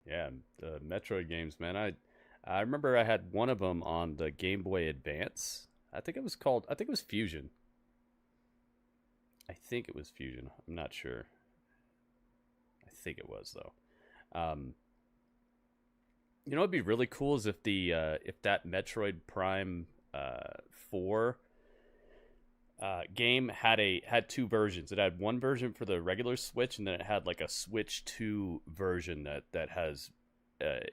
Yeah, the Metroid games, man. I remember I had one of them on the Game Boy Advance. I think it was called. I think it was Fusion. I think it was Fusion. I'm not sure. I think it was though. Um, you know, what'd be really cool is if that Metroid Prime 4 game had two versions. It had one version for the regular Switch, and then it had like a Switch 2 version that has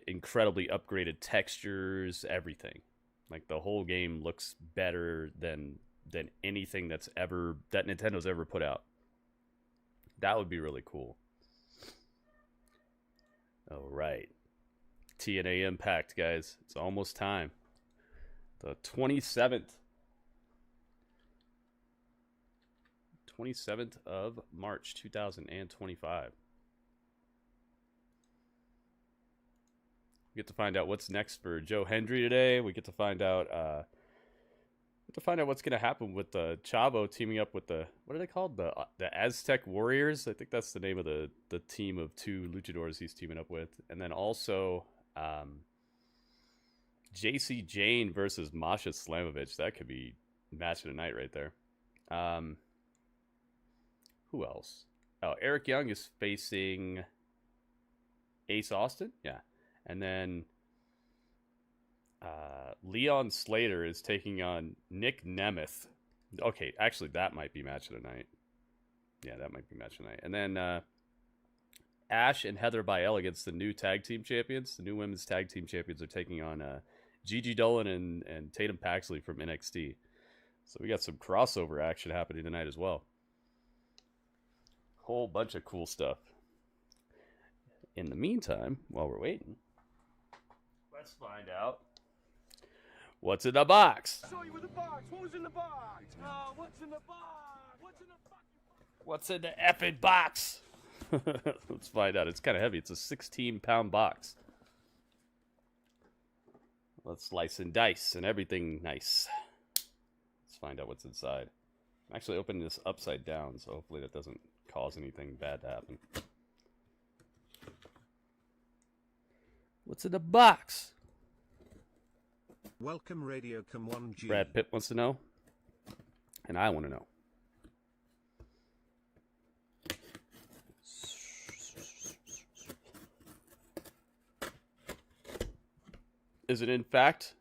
incredibly upgraded textures, everything. Like the whole game looks better than anything that Nintendo's ever put out. That would be really cool. All right, TNA Impact, guys. It's almost time. The 27th of March 2025. We get to find out what's next for Joe Hendry today. We get to find out what's going to happen with the Chavo teaming up with the, what are they called? The Aztec Warriors. I think that's the name of the team of two luchadors he's teaming up with. And then also Jacy, Jayne versus Masha Slamovich. That could be match of the night right there. Who else? Oh, Eric Young is facing Ace Austin. Yeah. And then Leon Slater is taking on Nick Nemeth. Okay, actually, that might be match of the night. Yeah, that might be match of the night. And then Ash and Heather Bael against the new tag team champions. The new women's tag team champions are taking on Gigi Dolan and Tatum Paxley from NXT. So we got some crossover action happening tonight as well. Whole bunch of cool stuff. In the meantime, while we're waiting, let's find out what's in the box. Show you with the box. What was in the box? What's in the box? What's in the fucking box? What's in the effing box? Let's find out. It's kind of heavy. It's a 16-pound box. Let's slice and dice and everything nice. Let's find out what's inside. I'm actually opening this upside down, so hopefully that doesn't cause anything bad to happen. What's in the box? Welcome Radio Come 1G. Brad Pitt wants to know, and I want to know. Is it in fact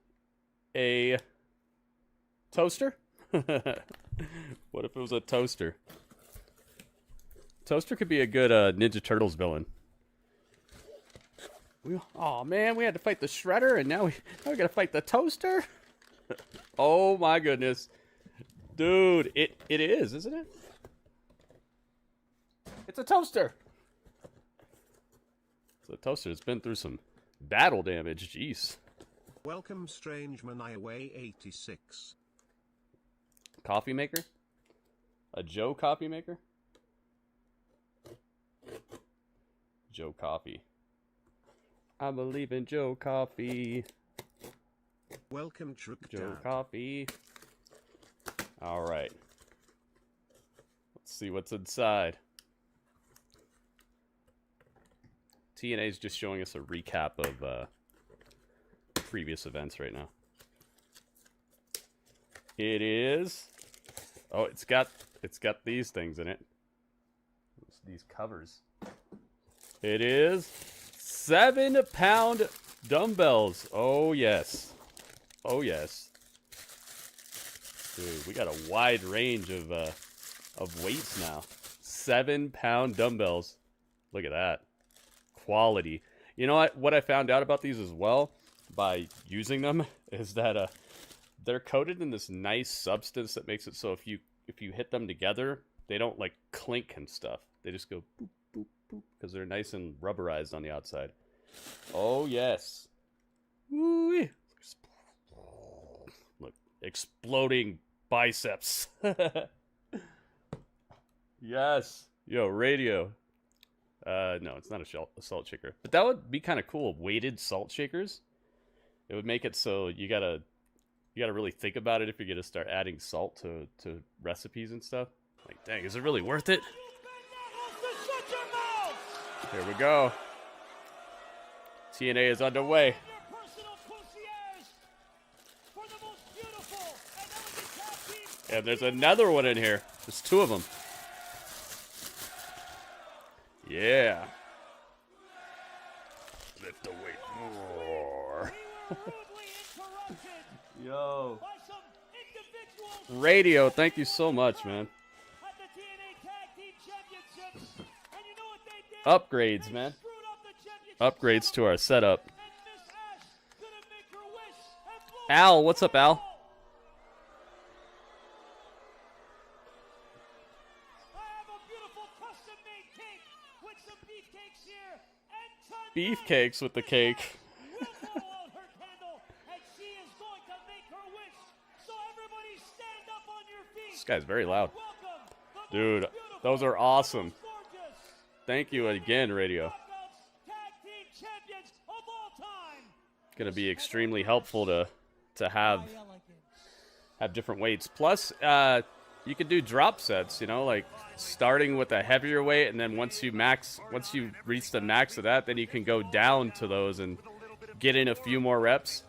a toaster? What if it was a toaster? Toaster could be a good Ninja Turtles villain. Oh man, we had to fight the Shredder, and now we gotta fight the toaster. Oh my goodness, dude! It is, isn't it? It's a toaster. It's a toaster. It's been through some battle damage. Jeez. Welcome, Strange Maniaway 86. Coffee maker? A Joe coffee maker? Joe Coffee. I believe in Joe Coffee. Welcome, Truck Joe Dad. Coffee. All right. Let's see what's inside. TNA is just showing us a recap of previous events right now. It is. Oh, it's got these things in it. These covers. It is 7-pound dumbbells. Oh yes. Oh yes. Dude, we got a wide range of weights now. 7-pound dumbbells. Look at that. Quality. You know what I found out about these as well by using them is that they're coated in this nice substance that makes it so if you hit them together, they don't like clink and stuff. They just go boop boop boop because they're nice and rubberized on the outside. Oh yes. Woo-wee. Look, exploding biceps. Yes. Yo, radio. No, it's not a salt shaker. But that would be kind of cool. Weighted salt shakers. It would make it so you gotta really think about it if you're gonna start adding salt to recipes and stuff. Like, dang, is it really worth it? Here we go. TNA is underway. Your personal concierge for the most beautiful and elegant tag team. And there's another one in here. There's two of them. Yeah. Lift the weight more. We were rudely interrupted Yo. by some individuals Radio, thank you so much, man. at the TNA Tag Team Championships. And you know what they did? Upgrades, They man. screwed up the championship Upgrades to our setup. and Miss Ash couldn't make her wish and blow Al, the what's up, Al? I have a beautiful custom-made cake with some beefcakes here, and tonight Beefcakes with the cake. we'll blow out her candle, and she is going to make her wish. So everybody stand up on your feet. This guy's very loud. Welcome, the Dude, most beautiful, those are awesome. most gorgeous Thank you again, Radio. Knockouts Tag Team Champions of all time. Gonna be extremely helpful to have different weights. Plus, you can do drop sets, you know, like starting with a heavier weight, and then once you reach the max of that, then you can go down to those and get in a few more reps.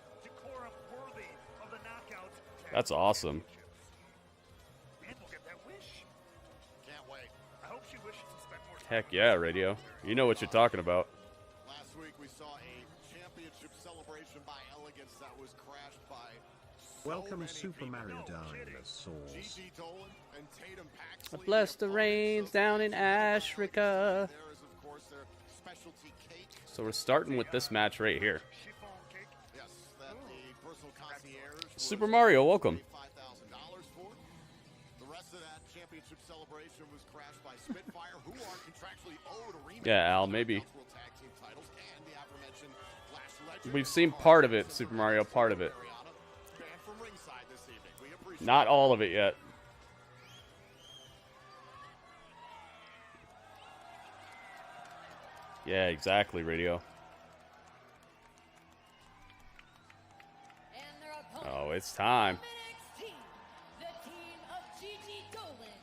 That's awesome. Heck yeah, Radio. You know what you're talking about. Last week we saw a championship celebration by Elegance that was crashed by so Welcome many Super people. Mario Dinosaurs. Gigi Dolan and Tatum Paxley. Bless the rains down in Ashrica. There is of course their specialty cake. So we're starting with this match right here. Yes, that the personal concierge was Super Mario, welcome. $5,000 for. The rest of that championship celebration was crashed by Spitfire, who are contractually owed a rematch. Yeah, Al, maybe. World Tag Team titles and the aforementioned Flash Legend. We've seen part of it, Super Mario, part of it. Banned from ringside this evening. We appreciate Not all of it yet. Yeah, exactly, Radio. And their opponent Oh, it's time. from NXT, the team of Gigi Dolan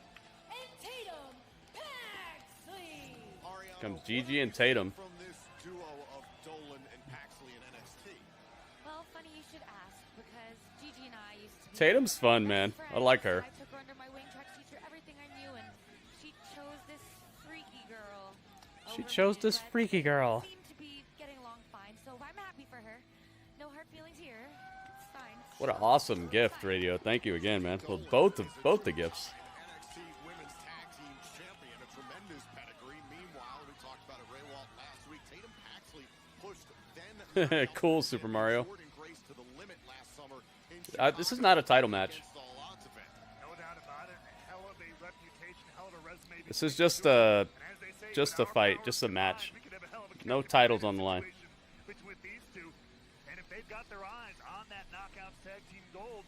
and Tatum Paxley. Ariana, Comes what Gigi do and you see Tatum. From this duo of Dolan and Paxley in NXT. Well, funny you should ask because Gigi and I used to be Tatum's fun, best man. I friends. like her. I took her under my wing, tried to teach her everything I knew, and she chose this freaky girl. She over chose me, this but freaky girl. we seem to be getting along fine, so I'm happy for her. No hard feelings here. It's fine. What an awesome gift, Radio. Thank you again, man. Well, both the gifts. NXT Women's Tag Team Champion, a tremendous pedigree. Meanwhile, we talked about it Ray Walt last week. Tatum Paxley pushed then Cool, Super Mario. Jordan Grace to the limit last summer in This is Chicago not a title match. against All Odds event. No doubt about it. Hell of a reputation, hell of a resume. This is just a fight, just a match. No titles on the line. Between these two, and if they've got their eyes on that Knockouts Tag Team Gold,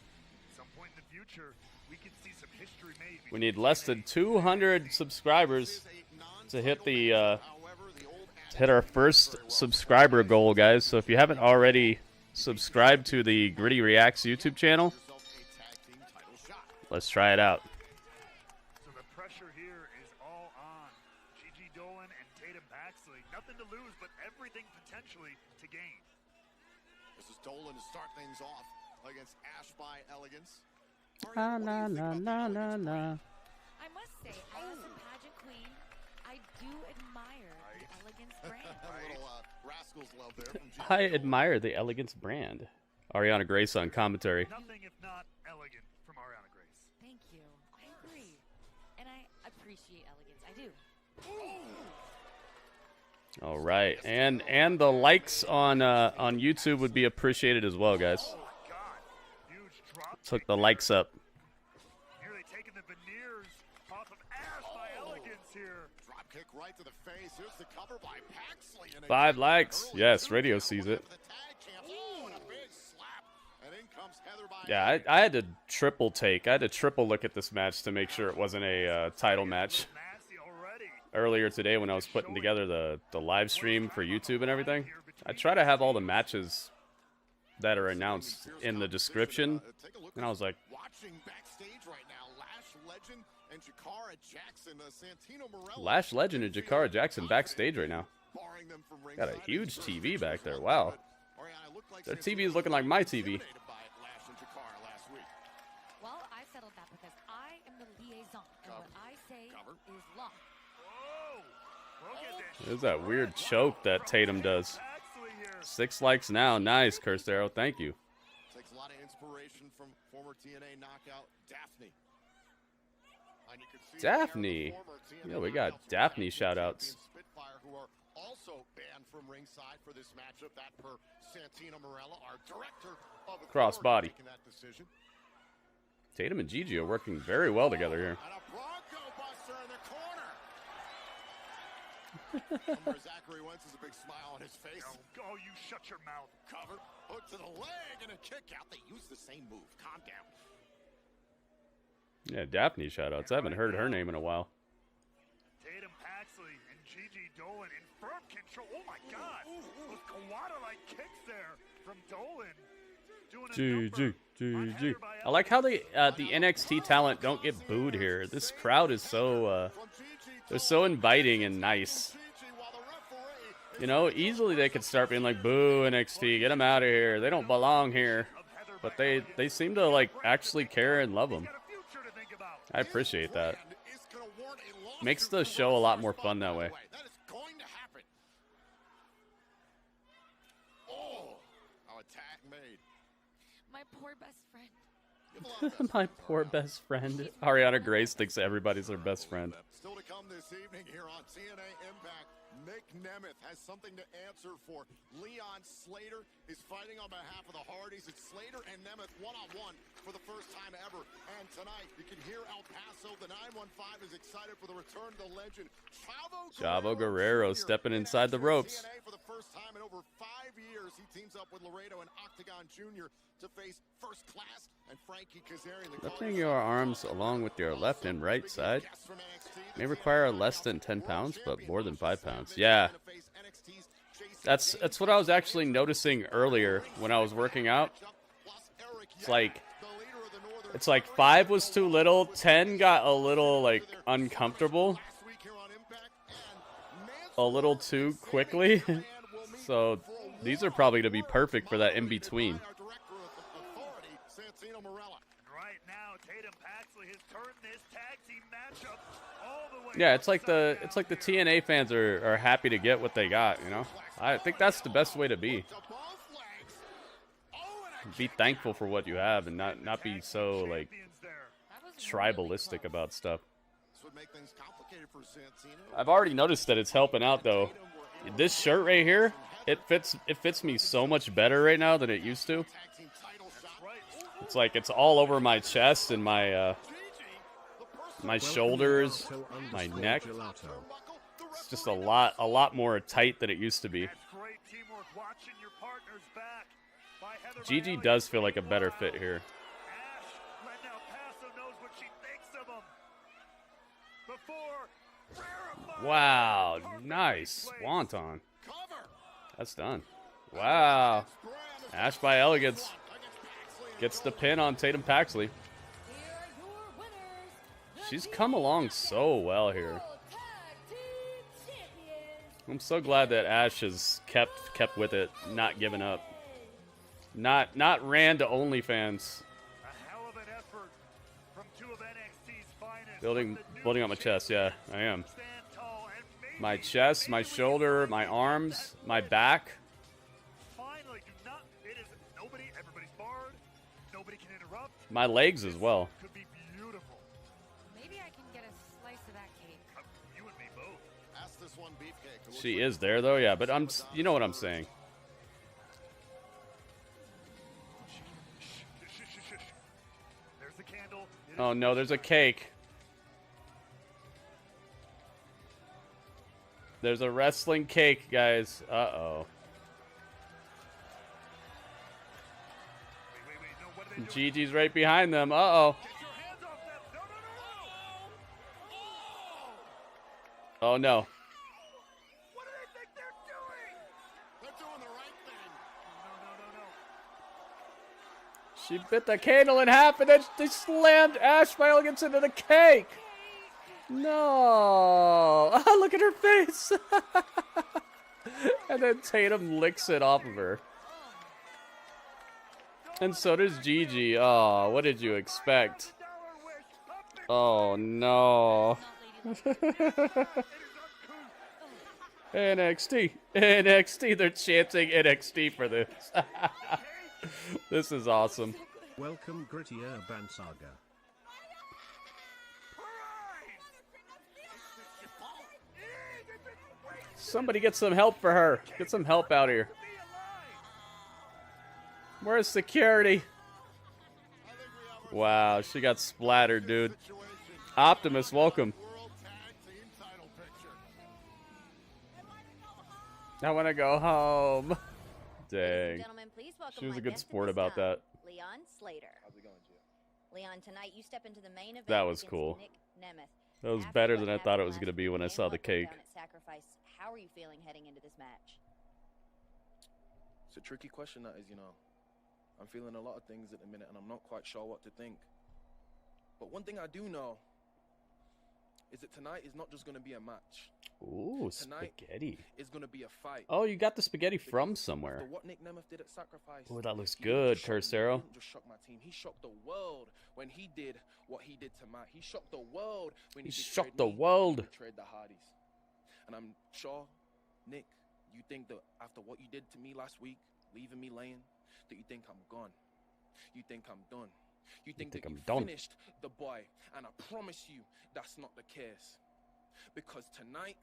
at some point in the future, we could see some history made. We need less than 200 subscribers to hit the However, the old to hit our first subscriber goal, guys. So if you haven't already subscribed to the Gritty Reacts YouTube channel, yourself a tag team title shot. let's try it out. So the pressure here is all on Gigi Dolan and Tatum Paxley. Nothing to lose, but everything potentially to gain. This is Dolan to start things off against Ash by Elegance. Na na na na na na. I must say, as a pageant queen, I do admire the elegance brand. A little Rascals love there from Gigi I Dolan. admire the Elegance brand. Ariana Grace on commentary. Nothing if not elegant from Ariana Grace. Thank you. I agree. And I appreciate elegance. I do. All right, and the likes on YouTube would be appreciated as well, guys. Oh my God. Huge drop. Took the likes up. Nearly taking the veneers off of Ash by elegance here. Drop kick right to the face. Here's the cover by Paxley. And 5 likes. early Yes, third Radio count sees one it. for the tag champs. Oh, and a big slap. And in comes Heather by Yeah, Elegance. I had to triple take. I had to triple look at this match to make sure it wasn't a title match. Nasty already. Earlier today when I was putting together the live stream for YouTube and everything, I try to have all the matches that are announced in the description, Take a look and I was like, watching backstage right now. Lash Legend and Jakara Jackson, Santino Morello. Lash Legend and Jakara Jackson backstage right now. Barring them from Got a huge TV back there. Wow. Their TV is looking like my TV. Well, I settled that because I am the liaison, and what I say is law. There's that weird choke that Tatum does. 6 likes now. Nice, Cursed Arrow. Thank you. Takes a lot of inspiration from former TNA knockout Daphne. And you can see Daphne. former TNA Yeah, we got knockouts Daphne Frankie, shout-outs. Jacy, and Spitfire, who are also banned from ringside for this matchup. That per Santino Marella, our director of Crossbody. making that decision. Tatum and Gigi are working very well together here. And a Bronco Buster in the corner. Remember, Zachary Wentz has a big smile on his face. Oh, you shut your mouth. Cover, hook to the leg, and a kick out. They use the same move. Calm down. Yeah, Daphne shout-outs. I haven't heard her name in a while. Tatum Paxley and Gigi Dolan in firm control. Oh my God! Those Kawada-like kicks there from Dolan. GG. I like how the NXT talent don't get booed here. This crowd is so they're so inviting and nice. You know, easily they could start being like, "Boo NXT, get them out of here. They don't belong here." But they seem to like actually care and love them. I appreciate that. Makes the show a lot more fun that way. That is going to happen. Oh, how attack made. My poor best friend. You have a lot of best My friends, poor Ariana. best friend. Ariana Grace thinks everybody's her best friend. Still to come this evening here on TNA Impact, Nemeth has something to answer for. Leon Slater is fighting on behalf of the Hardys. It's Slater and Nemeth one-on-one for the first time ever. And tonight, you can hear El Paso. The 915 is excited for the return of the legend, Chavo Guerrero Jr. stepping inside the ropes. TNA for the first time in over 5 years. He teams up with Laredo and Octagon Jr. to face First Class and Frankie Kazarian. Lifting your arms along with your left and right side may require less than 10 pounds, but more than 5 pounds. Yeah. That's what I was actually noticing earlier when I was working out. It's like 5 was too little, 10 got a little like uncomfortable, a little too quickly. So these are probably to be perfect for that in between. Right now, Tatum Paxley has turned this tag team matchup all the way. Yeah, it's like the TNA fans are happy to get what they got, you know? I think that's the best way to be. Be thankful for what you have and not be so like tribalistic about stuff. I've already noticed that it's helping out though. This shirt right here, it fits me so much better right now than it used to. It's like it's all over my chest and my shoulders, my neck. It's just a lot more tight than it used to be. Gigi does feel like a better fit here. Wow, nice swanton. That's done. Wow. Ash by Elegance gets the pin on Tatum Paxley. She's come along so well here. I'm so glad that Ash has kept with it, not given up. Not ran to OnlyFans. Building up my chest, yeah, I am. My chest, my shoulder, my arms, my back. My legs as well. Maybe I can get a slice of that cake. You and me both. Ask this one beefcake. She is there though, yeah, but you know what I'm saying. There's the candle. Oh no, there's a cake. There's a wrestling cake, guys. Uh-oh. Gigi's right behind them. Uh-oh. Oh no. What do they think they're doing? They're doing the right thing. No. She bit the candle in half and then they slammed Ash by Elegance into the cake. No. Look at her face. And then Tatum licks it off of her. And so does Gigi. Oh, what did you expect? Oh, no. NXT. NXT. They're chanting NXT for this. This is awesome. Welcome Gritty Urban Saga. Somebody get some help for her. Get some help out here. Where's security? Wow, she got splattered, dude. Optimus, welcome. I want to go home. Dang. She was a good sport about that. Leon Slater. How's it going, Gio? Leon, tonight you step into the main event. That was cool. Nemeth. That was better than I thought it was going to be when I saw the cake. How are you feeling heading into this match? It's a tricky question, that is, you know. I'm feeling a lot of things at the minute, and I'm not quite sure what to think. But one thing I do know is that tonight is not just going to be a match. Ooh, tonight spaghetti. Is going to be a fight. Oh, you got the spaghetti from somewhere. What Nick Nemeth did at Sacrifice. Oh, that looks good, Cursero. He didn't just shock my team. He shocked the world when he did what he did to Matt. He shocked the world when he shocked the world. Betrayed the Hardys. And I'm sure, Nick, you think that after what you did to me last week, leaving me laying, that you think I'm gone. You think I'm done. You think that you finished the boy. And I promise you, that's not the case. Because tonight,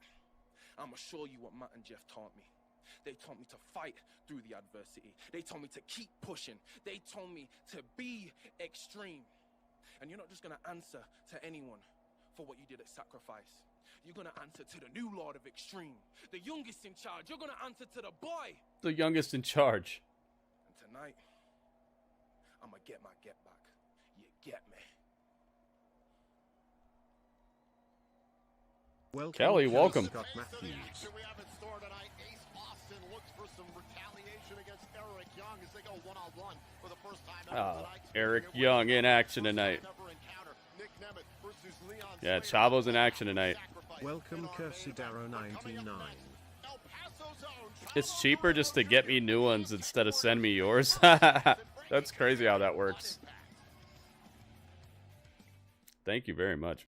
I'm going to show you what Matt and Jeff taught me. They taught me to fight through the adversity. They told me to keep pushing. They told me to be extreme. And you're not just going to answer to anyone for what you did at Sacrifice. You're going to answer to the new Lord of Extreme, the youngest in charge. You're going to answer to the boy. The youngest in charge. And tonight, I'm going to get my get back. You get me. Welcome, Kelly, welcome. Scott Matthews. We have in store tonight. Ace Austin looks for some retaliation against Eric Young as they go one-on-one for the first time ever tonight. Eric Young in action tonight. Yeah, Chavo's in action tonight. Welcome, Cursidaro99. It's cheaper just to get me new ones instead of send me yours. That's crazy how that works. Thank you very much.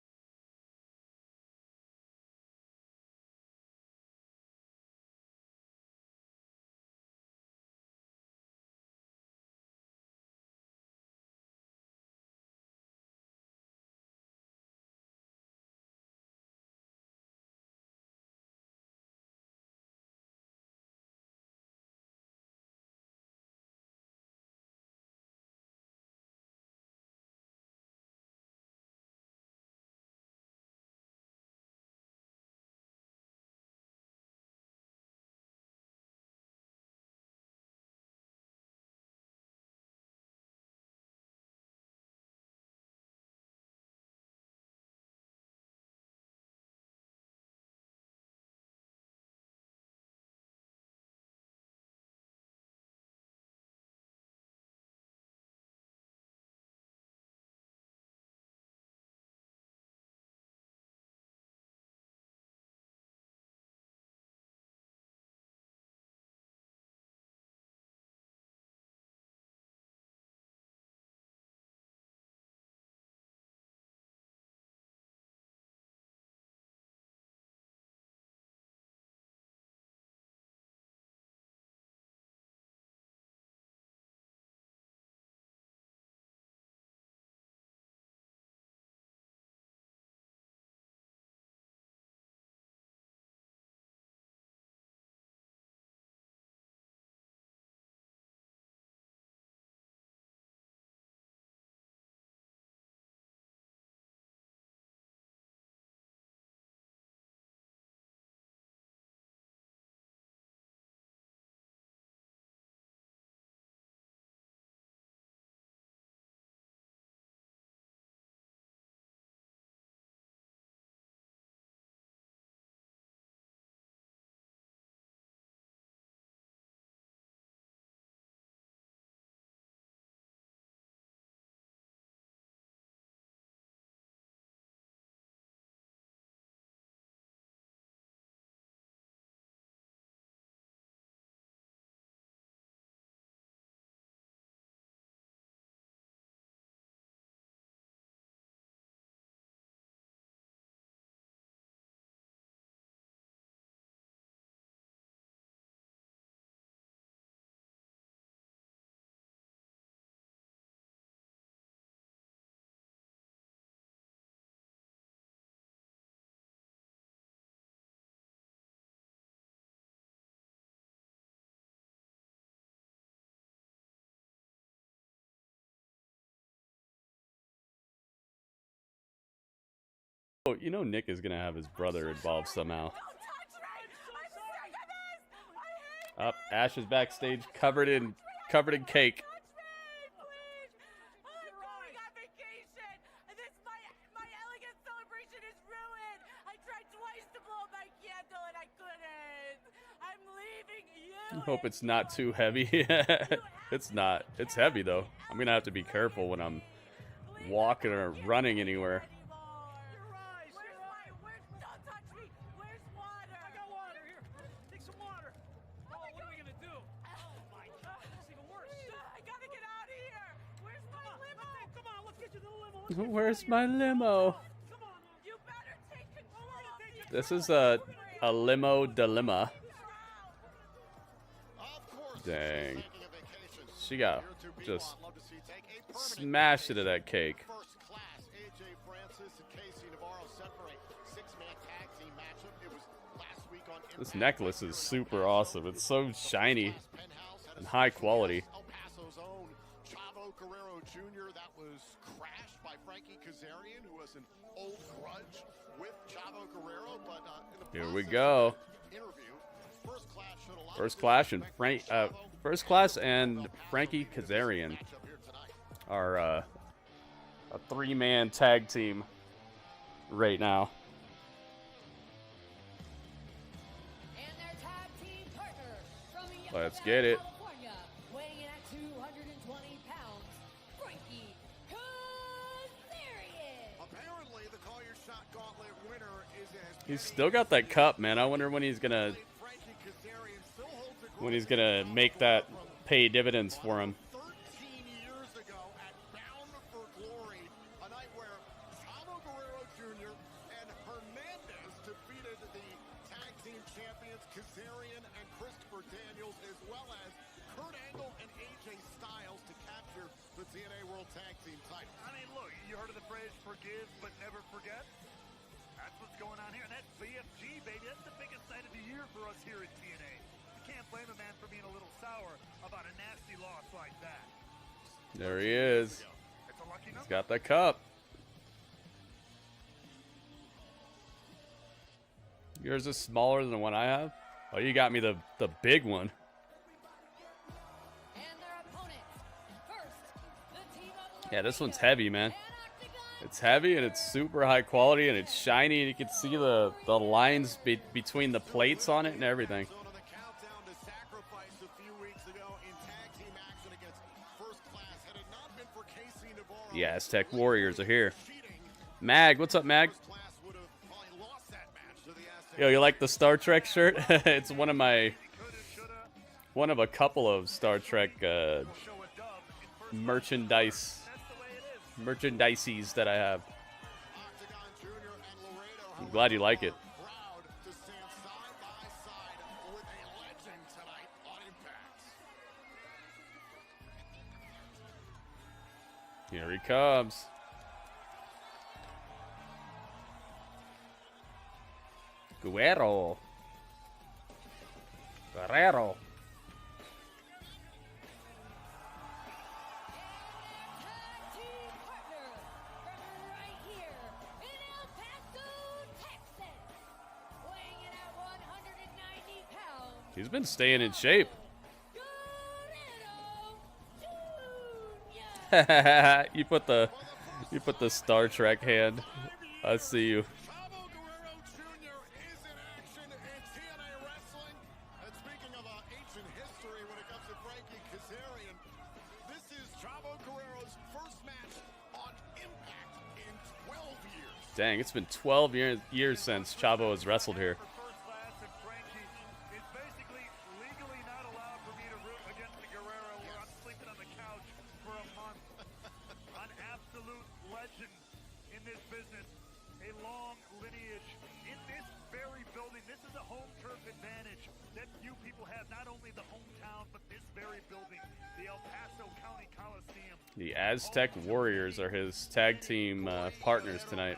Oh, you know Nick is gonna have his brother involved somehow. Up, Ash is backstage, covered in cake. I hope it's not too heavy. It's not. It's heavy though. I'm gonna have to be careful when I'm walking or running anywhere. Where's my limo? This is a limo dilemma. Dang. She got just smashed into that cake. This necklace is super awesome. It's so shiny and high quality. Chavo Guerrero Jr. That was crashed by Frankie Kazarian, who has an old grudge with Chavo Guerrero. But here we go. First class and Frankie Kazarian are a three-man tag team right now. And their tag team partner from Let's get it. California, weighing in at 220 pounds, Frankie Kazarian. Apparently, the Call Your Shot Gauntlet winner is He's still got that cup, man. I wonder when he's gonna make that pay dividends for him. 13 years ago at Bound for Glory, a night where Chavo Guerrero Jr. and Hernandez defeated the tag team champions Kazarian and Christopher Daniels, as well as Kurt Angle and AJ Styles to capture the TNA World Tag Team title. I mean, look, you heard of the phrase forgive but never forget? That's what's going on here. And that's BFG, baby. That's the biggest night of the year for us here at TNA. You can't blame a man for being a little sour about a nasty loss like that. There he is. It's a lucky number. He's got the cup. Yours is smaller than the one I have? Oh, you got me the big one. And their opponents. First, the team of Yeah, this one's heavy, man. It's heavy and it's super high quality and it's shiny and you can see the lines between the plates on it and everything. So to the countdown to Sacrifice a few weeks ago in tag team action against First Class. Had it not been for Casey Navarro, The Aztec Warriors are here. cheating, Mag, what's up, Mag? First Class would have probably lost that match to the Aztec. Yo, you like the Star Trek shirt? It's one of a couple of Star Trek merchandises that I have. Octagon Jr. and Laredo, I'm glad you like it. proud to stand side by side with a legend tonight on Impact. Here he comes. Guerrero. tag team partner from right here in El Paso, Texas, weighing in at 190 pounds. He's been staying in shape. Guerrero Jr. You put the Star Trek hand. I see you. Chavo Guerrero Jr. is in action in TNA Wrestling. And speaking of ancient history when it comes to Frankie Kazarian, this is Chavo Guerrero's first match on Impact in 12 years. Dang, it's been 12 years since Chavo has wrestled here. For First Class and Frankie, it's basically legally not allowed for me to root against the Guerrero where I'm sleeping on the couch for a month. An absolute legend in this business. A long lineage in this very building. This is a home turf advantage that few people have. Not only the hometown, but this very building, the El Paso County Coliseum. The Aztec Warriors are his tag team partners tonight.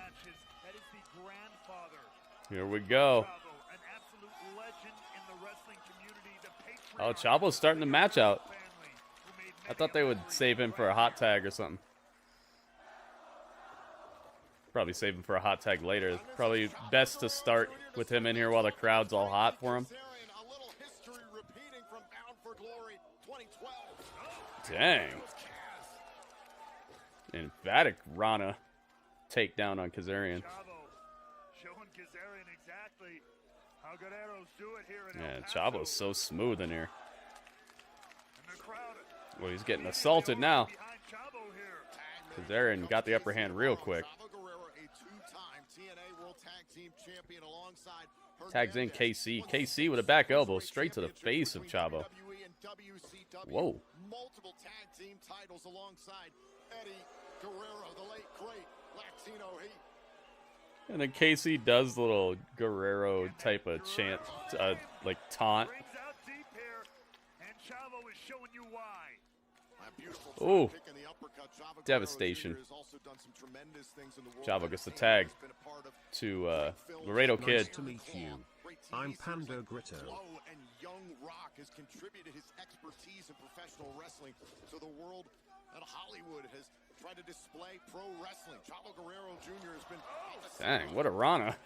That is the grandfather. Here we go. Chavo, an absolute legend in the wrestling community. The Oh, patriarch Chavo's starting the match out. family who made I thought they would save him for a hot tag or something. Probably save him for a hot tag later. Probably best to start with him in here while the crowd's all hot for him. A little history repeating from Bound for Glory 2012. Dang. Emphatic Rana takedown on Kazarian. Chavo showing Kazarian exactly how Guerreros do it here in Yeah, El Paso. Chavo's so smooth in here. And the crowd Well, he's getting assaulted now. behind Chavo here. Kazarian got the upper hand real quick. Chavo Guerrero, a two-time TNA World Tag Team Champion alongside Tags in KC. KC with a back elbow straight to the face of Chavo. Whoa. Multiple tag team titles alongside Eddie Guerrero, the late great Latino Heat. And then KC does the little Guerrero type of chant, like taunt. Rings out deep here, and Chavo is showing you why. Ooh. Devastation. Chavo gets the tag to Laredo Kid. Nice to meet you. I'm Pando Grito. And Young Rock has contributed his expertise in professional wrestling to the world, and Hollywood has tried to display pro wrestling. Chavo Guerrero Jr. has been Dang, what a Rana.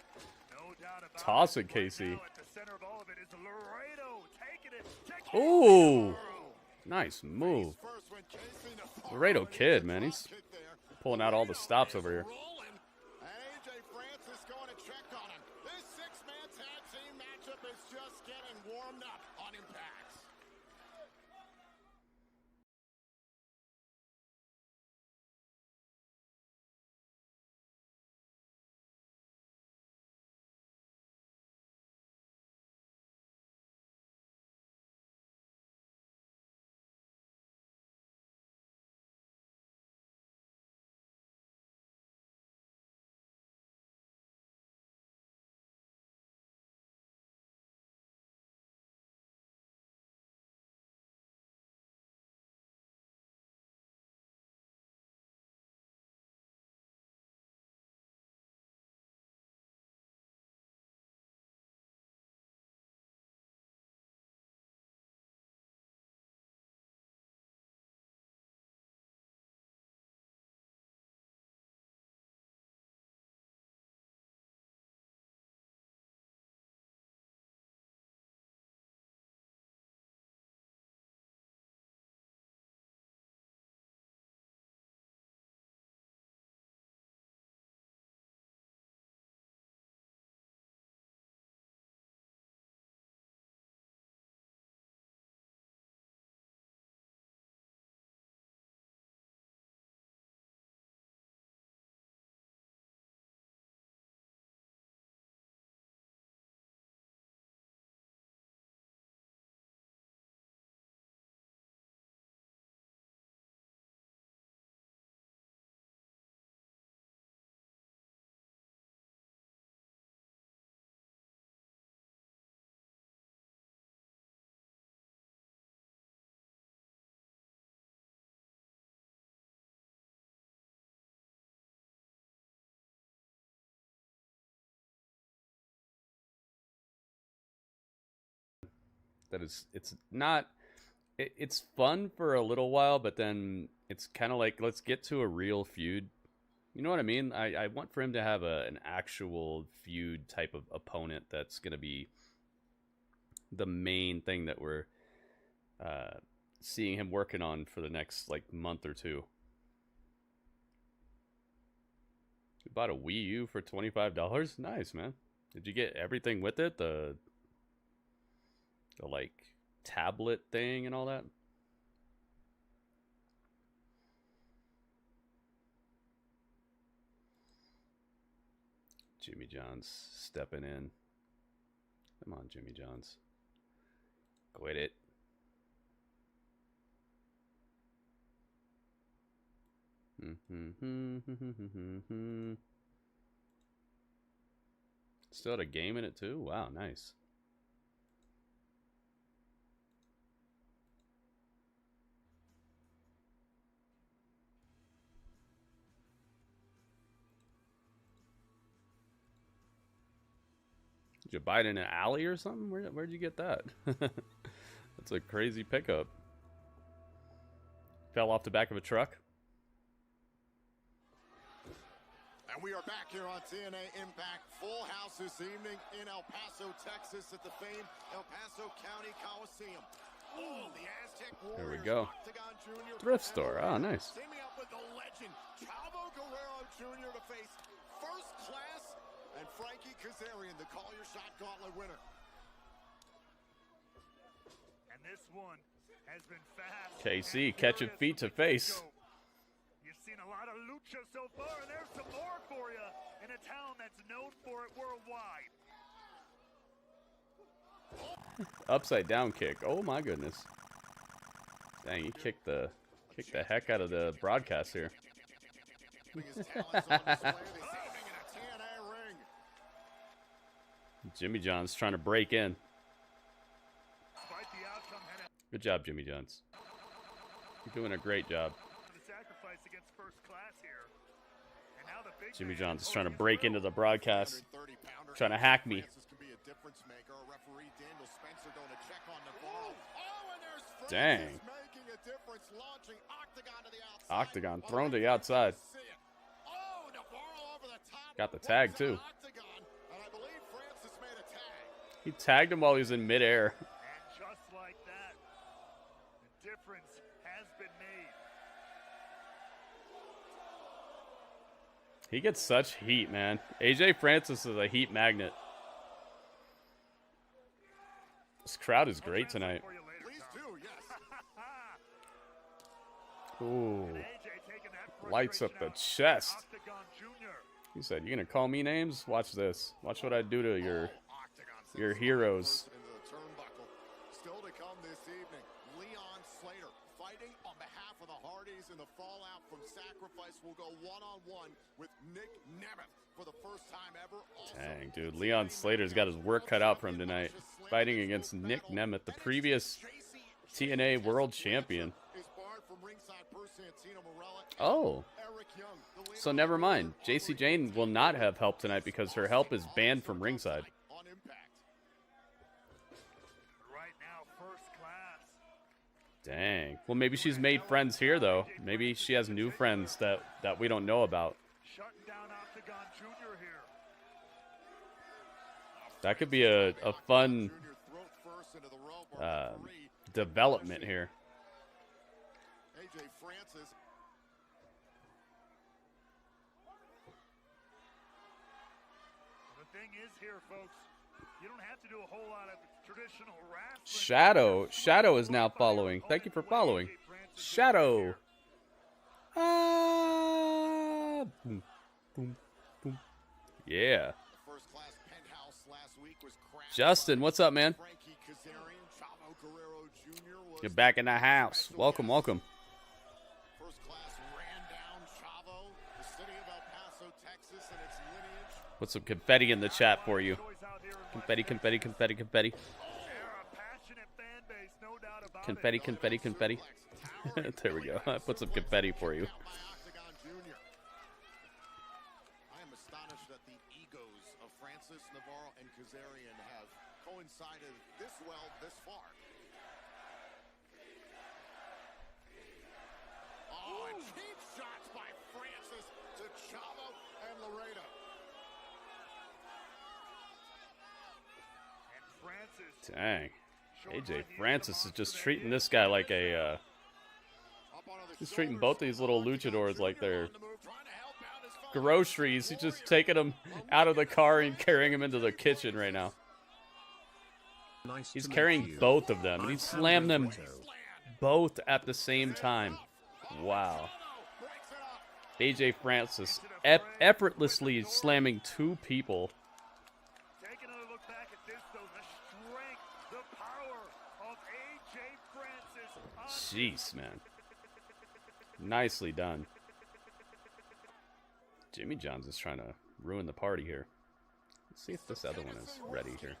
No doubt about Toss it, Right KC. now, at the center of all of it is Laredo taking it. Ooh. Nice move. Laredo Kid, man. He's pulling out all the stops over here. AJ Francis going to check on him. This six-man tag team matchup is just getting warmed up on Impact. That is, it's not, it's fun for a little while, but then it's kind of like, let's get to a real feud. You know what I mean? I want for him to have an actual feud type of opponent that's going to be the main thing that we're seeing him working on for the next like month or two. You bought a Wii U for $25? Nice, man. Did you get everything with it? The like tablet thing and all that? Jimmy John's stepping in. Come on, Jimmy John's. Quit it. Still had a game in it too? Wow, nice. Did you buy it in an alley or something? Where'd you get that? That's a crazy pickup. Fell off the back of a truck. And we are back here on TNA Impact. Full house this evening in El Paso, Texas at the famed El Paso County Coliseum. Oh, the Aztec Warriors. There we go. Octagon Jr. Thrift store. Oh, nice. Teaming up with the legend, Chavo Guerrero Jr. to face First Class and Frankie Kazarian, the Call Your Shot Gauntlet winner. And this one has been fast. KC catching feet to face. You've seen a lot of lucha so far, and there's some more for you in a town that's known for it worldwide. Upside down kick. Oh my goodness. Dang, he kicked the heck out of the broadcast here. Jimmy John's trying to break in. Good job, Jimmy John's. You're doing a great job. Jimmy John's is trying to break into the broadcast. Trying to hack me. Dang. Octagon thrown to the outside. Got the tag too. He tagged him while he was in midair. And just like that, the difference has been made. He gets such heat, man. AJ Francis is a heat magnet. This crowd is great tonight. Ooh. Lights up the chest. He said, "You're gonna call me names? Watch this. Watch what I do to your heroes." Still to come this evening, Leon Slater fighting on behalf of the Hardys in the fallout from Sacrifice will go one-on-one with Nick Nemeth for the first time ever. Dang, dude. Leon Slater's got his work cut out for him tonight. Fighting against Nick Nemeth, the previous TNA World Champion. Oh. So never mind. Jacy Jayne will not have help tonight because her help is banned from ringside. Dang. Well, maybe she's made friends here, though. Maybe she has new friends that we don't know about. That could be a fun development here. AJ Francis. The thing is here, folks, you don't have to do a whole lot of traditional wrestling. Shadow is now following. Thank you for following. Shadow. Ah. Boom, boom, boom. Yeah. Justin, what's up, man? You're back in the house. Welcome, welcome. First Class ran down Chavo, the city of El Paso, Texas, and its lineage. Put some confetti in the chat for you. Confetti, confetti, confetti, confetti. Confetti, confetti, confetti. There we go. I put some confetti for you. I am astonished that the egos of Francis, Navarro, and Kazarian have coincided this well this far. Oh, and cheap shots by Francis to Chavo and Laredo. Dang. AJ Francis is just treating this guy like a, he's treating both these little luchadors like they're groceries. He's just taking them out of the car and carrying them into the kitchen right now. He's carrying both of them. He slammed them both at the same time. Wow. AJ Francis effortlessly slamming two people. Take another look back at this, though. The strength, the power of AJ Francis. Jeez, man. Nicely done. Jimmy John's is trying to ruin the party here. Let's see if this other one is ready here.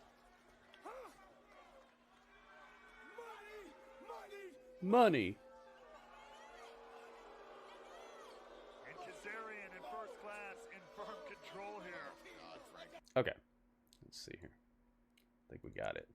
Money. And Kazarian in First Class in firm control here. Okay. Let's see here. I think we got it.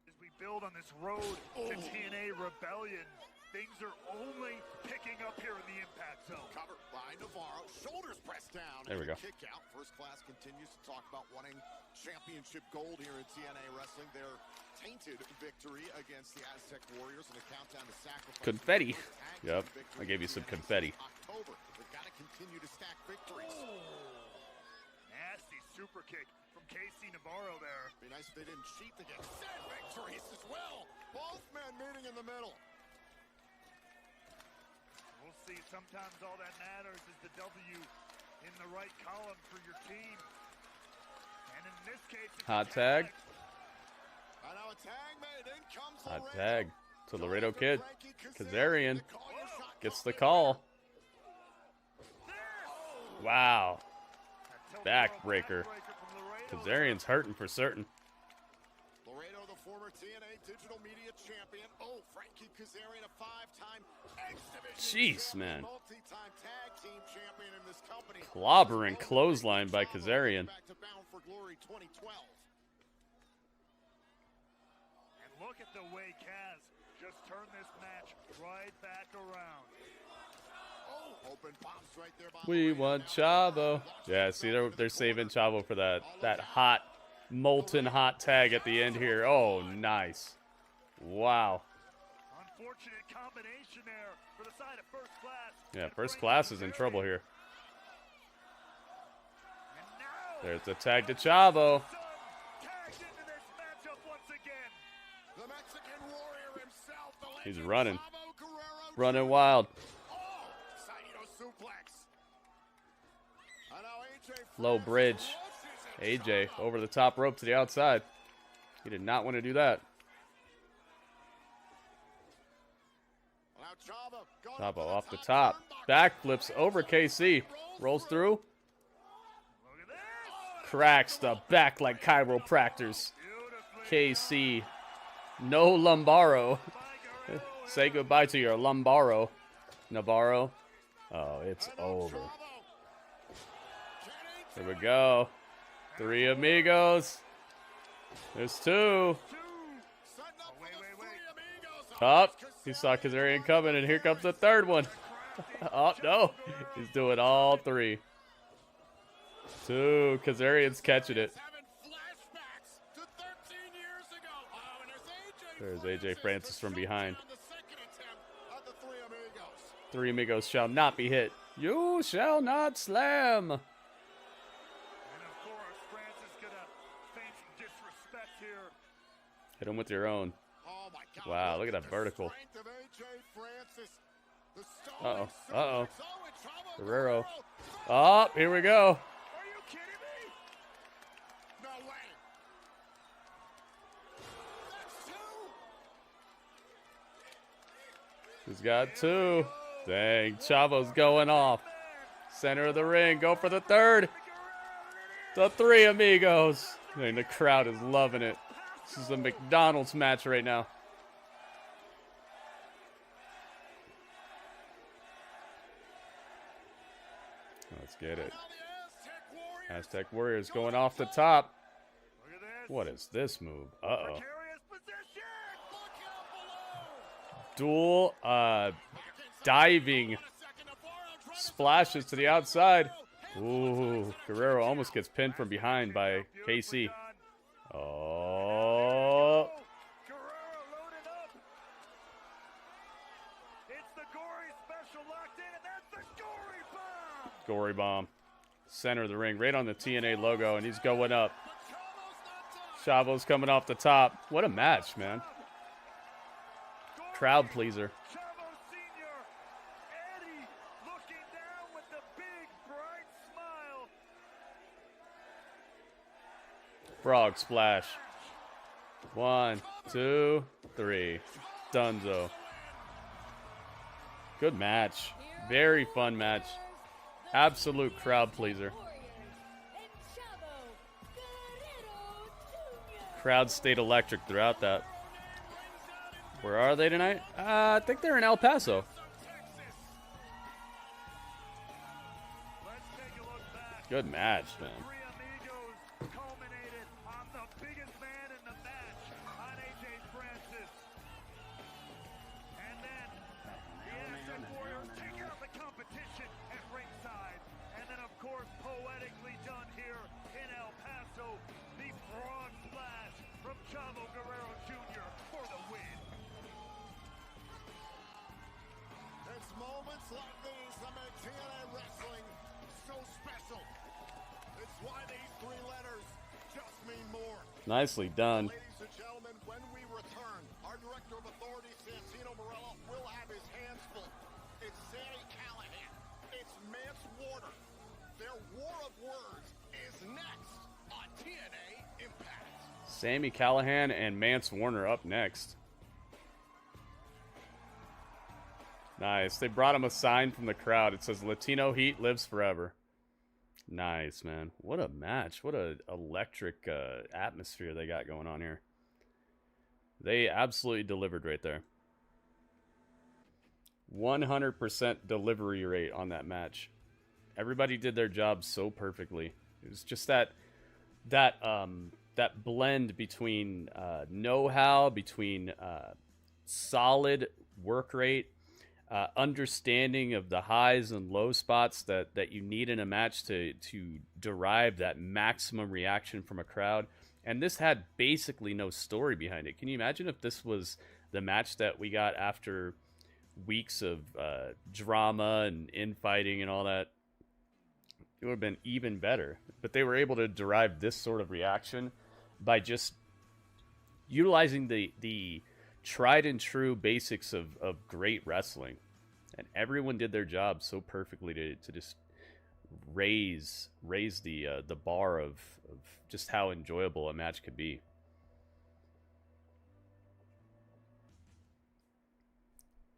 As we build on this road to TNA Rebellion, things are only picking up here in the impact zone. Covered by Navarro, shoulders pressed down. There we go. Kick out. First Class continues to talk about wanting championship gold here in TNA Wrestling. Their tainted victory against the Aztec Warriors in a countdown to sacrifice. Confetti. Yep, I gave you some confetti. October. They've got to continue to stack victories. Nasty super kick from Casey Navarro there. Be nice if they didn't cheat to get set victories as well. Both men meeting in the middle. We'll see. Sometimes all that matters is the W in the right column for your team. And in this case, it's Hot tag. And now a tag made. In comes Hot Laredo. tag to Laredo Kid. Frankie Kazarian to call your shot. gets the call. Wow. Backbreaker. Kazarian's hurting for certain. Laredo, the former TNA digital media champion. Oh, Frankie Kazarian, a 5-time X-Division Jeez, champion, man. multi-time tag team champion in this company. Clobbering clothesline by Kazarian. Back to Bound for Glory 2012. And look at the way Kaz just turned this match right back around. Oh, open bombs right there by We Laredo. want Chavo. Yeah, see, they're saving Chavo for that hot, molten hot tag at the end here. Oh, nice. Wow. Unfortunate combination there for the side of First Class. Yeah, First Class is in trouble here. And now There's the tag to Chavo. Son tagged into this matchup once again. The Mexican warrior himself, the He's legend running. Chavo Guerrero Running Jr. wild. Oh, Saito suplex. And now AJ Low Francis bridge. rushes in AJ Chavo. over the top rope to the outside. He did not want to do that. Now Chavo going Chavo for off the top. Backflips over KC. Rolls through. Look at this. Cracks the back like chiropractors. Beautifully KC. No Lumbaro. by Guerrero. Say goodbye to your Lumbaro. Navarro. Oh, it's over. Here we go. Three amigos. There's two. Two. Up. He saw Kazarian coming, and here comes the third one. Oh, no. He's doing all three. Two. Kazarian's catching it. There's AJ Francis from behind. Three amigos shall not be hit. You shall not slam. And of course, Francis gonna feign some disrespect here. Hit him with your own. Wow, look at that vertical. Uh-oh. Uh-oh. Guerrero. Oh, here we go. Are you kidding me? No way. That's two. He's got two. Dang, Chavo's going off. Center of the ring. Go for the third. The three amigos. Dang, the crowd is loving it. This is a McDonald's match right now. Let's get it. Aztec Warriors going off the top. Look at this. What is this move? Uh-oh. Precarious position. Dual diving splashes to the outside. Ooh, Guerrero almost gets pinned from behind by KC. Oh, Guerrero loaded up. It's the gory special locked in, and that's the gory bomb. gory bomb. Center of the ring, right on the TNA logo, and he's going up. Chavo's coming off the top. What a match, man. Crowd pleaser. Chavo Sr. Eddie looking down with the big bright smile. Frog splash. 1, 2, 3. Dunzo. Good match. Very fun match. Absolute crowd pleaser. Crowd stayed electric throughout that. Where are they tonight? I think they're in El Paso. Let's take a look back. Good match, man. Three amigos culminated on the biggest man in the match, on AJ Francis. And then moments like these that make TNA wrestling so special. It's why these three letters just mean more. Nicely done. Ladies and gentlemen, when we return, our Director of Authority, Santino Marella, will have his hands full. It's Sami Callihan. It's Mance Warner. Their war of words is next on TNA Impact. Sami Callihan and Mance Warner up next. Nice. They brought him a sign from the crowd. It says, Latino Heat lives forever. Nice, man. What a match. What a electric atmosphere they got going on here. They absolutely delivered right there. 100% delivery rate on that match. Everybody did their job so perfectly. It was just that blend between know-how, between solid work rate, understanding of the highs and low spots that you need in a match to derive that maximum reaction from a crowd. And this had basically no story behind it. Can you imagine if this was the match that we got after weeks of drama and infighting and all that? It would have been even better. But they were able to derive this sort of reaction by just utilizing the tried and true basics of great wrestling. And everyone did their job so perfectly to just raise the bar of just how enjoyable a match could be.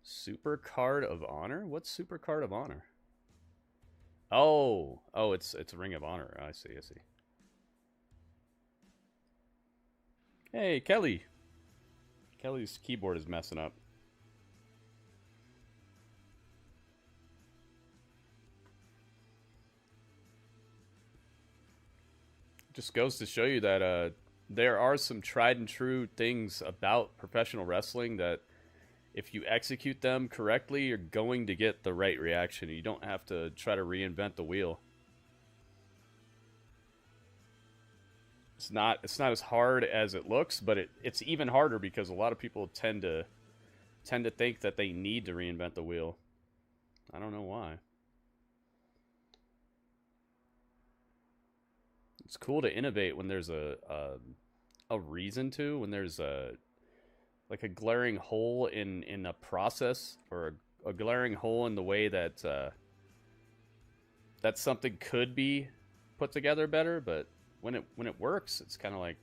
Super Card of Honor? What's Super Card of Honor? Oh, it's a Ring of Honor. I see. Hey, Kelly. Kelly's keyboard is messing up. Just goes to show you that there are some tried and true things about professional wrestling that if you execute them correctly, you're going to get the right reaction. You don't have to try to reinvent the wheel. It's not as hard as it looks, but it's even harder because a lot of people tend to think that they need to reinvent the wheel. I don't know why. It's cool to innovate when there's a reason to, when there's like a glaring hole in a process, or a glaring hole in the way that that something could be put together better. But when it works, it's kind of like,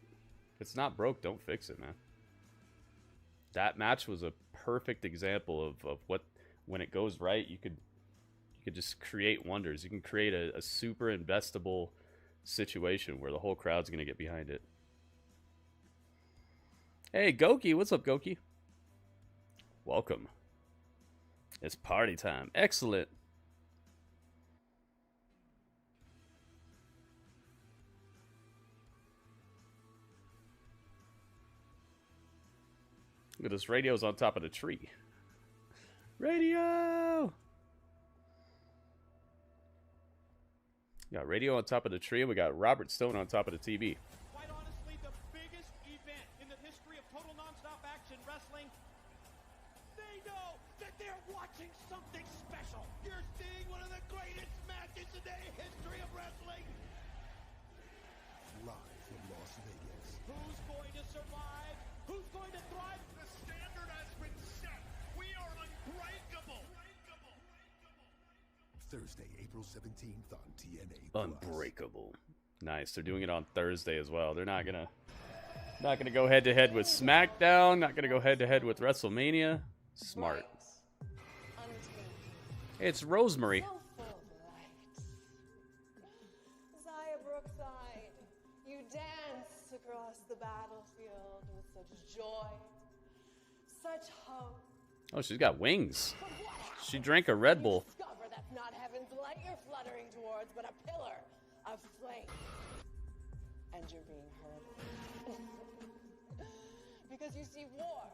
if it's not broke, don't fix it, man. That match was a perfect example of what, when it goes right, you could just create wonders. You can create a super investable situation where the whole crowd's gonna get behind it. Hey, Goki, what's up, Goki? Welcome. It's party time. Excellent. Look at this, radio's on top of the tree. Radio! We got radio on top of the tree, and we got Robert Stone on top of the TV. Quite honestly, the biggest event in the history of total nonstop action wrestling. They know that they're watching something special. You're seeing one of the greatest matches in the history of wrestling. Live from Las Vegas. Who's going to survive? Who's going to thrive? The standard has been set. We are unbreakable. Thursday, April 17th on TNA+. Unbreakable. Nice. They're doing it on Thursday as well. They're not gonna go head to head with SmackDown. Not gonna go head to head with WrestleMania. Smart. Hey, it's Rosemary. So full of light. Zaya Brookside, you dance across the battlefield with such joy, such hope. Oh, she's got wings. She drank a Red Bull. Discover that's not heaven's light you're fluttering towards, but a pillar of flame. And you're being heard. Because you see, war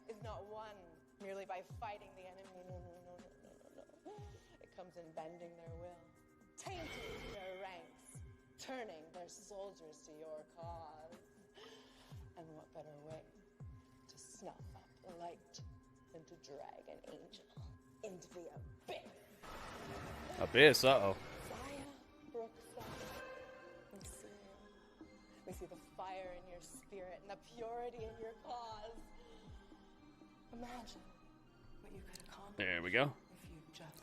is not won merely by fighting the enemy. No. It comes in bending their will, tainting their ranks, turning their soldiers to your cause. And what better way to snuff up the light than to drag an angel into the abyss. Abyss, uh-oh. Zaya Brookside, we see you. We see the fire in your spirit and the purity in your cause. Imagine what you could accomplish. There we go. If you just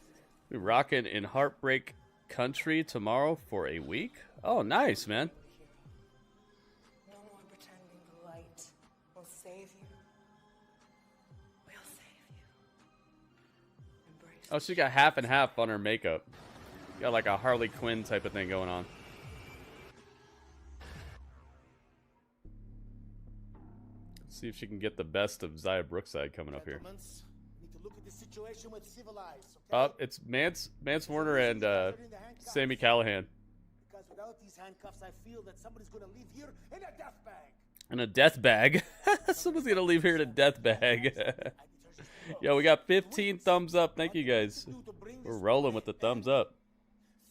We rocking in Heartbreak Country tomorrow for a week. Oh, nice, man. no more pretending the light will save you. We'll save you. Embrace. Oh, she got half and half on her makeup. Got like a Harley Quinn type of thing going on. Let's see if she can get the best of Zaya Brookside coming up here. Need to look at the situation with civil eyes, okay? It's Mance Warner and Sami Callihan. Because without these handcuffs, I feel that somebody's gonna leave here in a death bag. In a death bag. Someone's gonna leave here in a death bag. Yo, we got 15 thumbs up. Thank you guys. We're rolling with the thumbs up.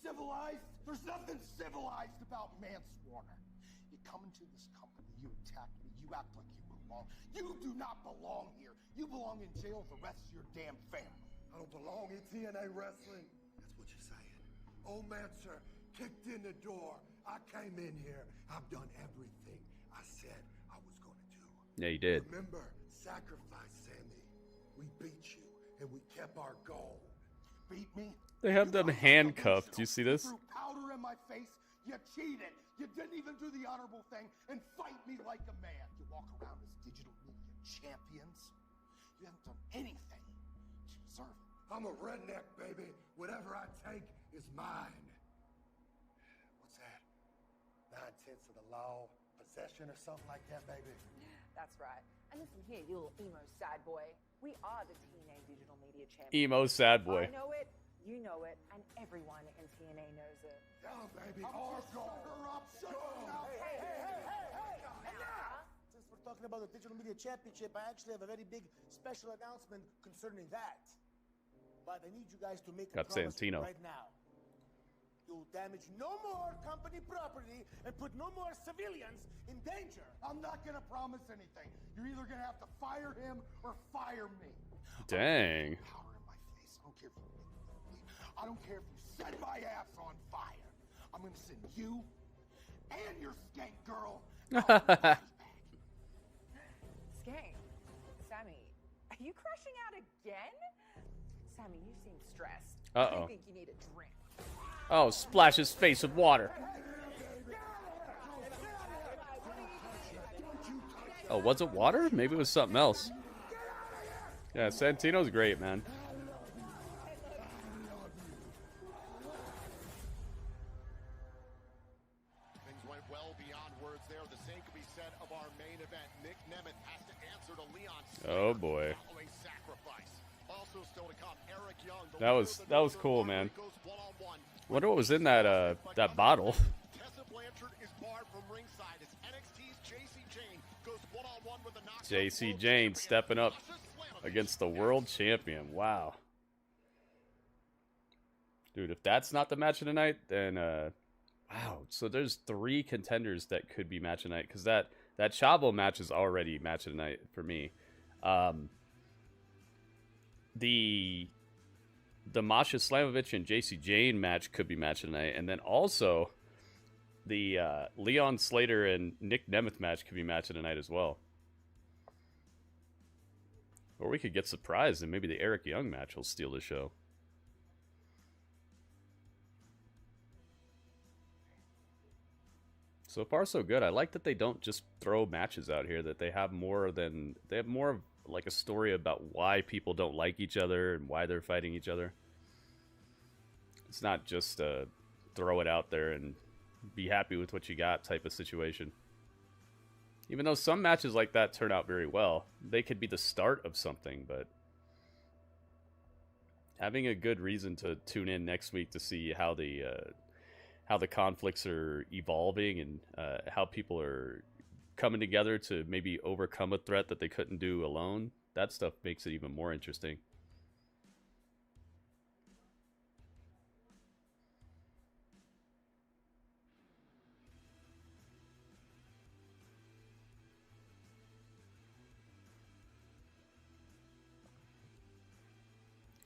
Civilized? There's nothing civilized about Mance Warner. You come into this company, you attack me, you act like you belong. You do not belong here. You belong in jail with the rest of your damn family. I don't belong in TNA wrestling. That's what you're saying. Old Manser kicked in the door. I came in here. I've done everything I said I was going to do. Yeah, you did. Remember, sacrifice, Sammy. We beat you, and we kept our gold. Beat me? They have them handcuffed. You see this? You threw powder in my face. You cheated. You didn't even do the honorable thing and fight me like a man. You walk around as digital media champions. You haven't done anything to deserve it. I'm a redneck, baby. Whatever I take is mine. What's that? 9/10 of the law, possession or something like that, baby? That's right. And listen here, you little emo sad boy. We are the TNA Digital Media Champions. Emo sad boy. I know it, you know it, and everyone in TNA knows it. Go, baby. Or go. Since we're talking about the Digital Media Championship, I actually have a very big special announcement concerning that. But I need you guys to make a Got promise Santino. right now. You'll damage no more company property and put no more civilians in danger. I'm not gonna promise anything. You're either gonna have to fire him or fire me. Dang. Powder in my face. I don't care if you make me bleed. I don't care if you set my ass on fire. I'm gonna send you and your skank girl out of the trash bag. Skank, Sammy, are you crashing out again? Sammy, you seem stressed. Uh-oh. I think you need a drink. Oh, splash his face with water. Oh, was it water? Maybe it was something else. Yeah, Santino's great, man. Things went well beyond words there. The same could be said of our main event. Nemeth has to answer to Leon Slater Oh boy. following sacrifice. Also still to come, Eric Young. the That winner was- of the that was Northern cool, Warrior man. goes one-on-one. Wonder what was in that bottle. Tessa Blanchard is barred from ringside as NXT's Jacy Jayne goes one-on-one with the knockout Jacy world Jayne champion, stepping up Masha Slamovich. against the world champion. Wow. Dude, if that's not the match of the night, then wow. So there's 3 contenders that could be match of the night, because that Chavo match is already match of the night for me. The Masha Slamovich and Jacy Jayne match could be match of the night, and then also the Leon Slater and Nick Nemeth match could be match of the night as well. Or we could get surprised and maybe the Eric Young match will steal the show. So far, so good. I like that they don't just throw matches out here, that they have more of like a story about why people don't like each other and why they're fighting each other. It's not just throw it out there and be happy with what you got type of situation. Even though some matches like that turn out very well, they could be the start of something, but having a good reason to tune in next week to see how the conflicts are evolving and how people are coming together to maybe overcome a threat that they couldn't do alone, that stuff makes it even more interesting.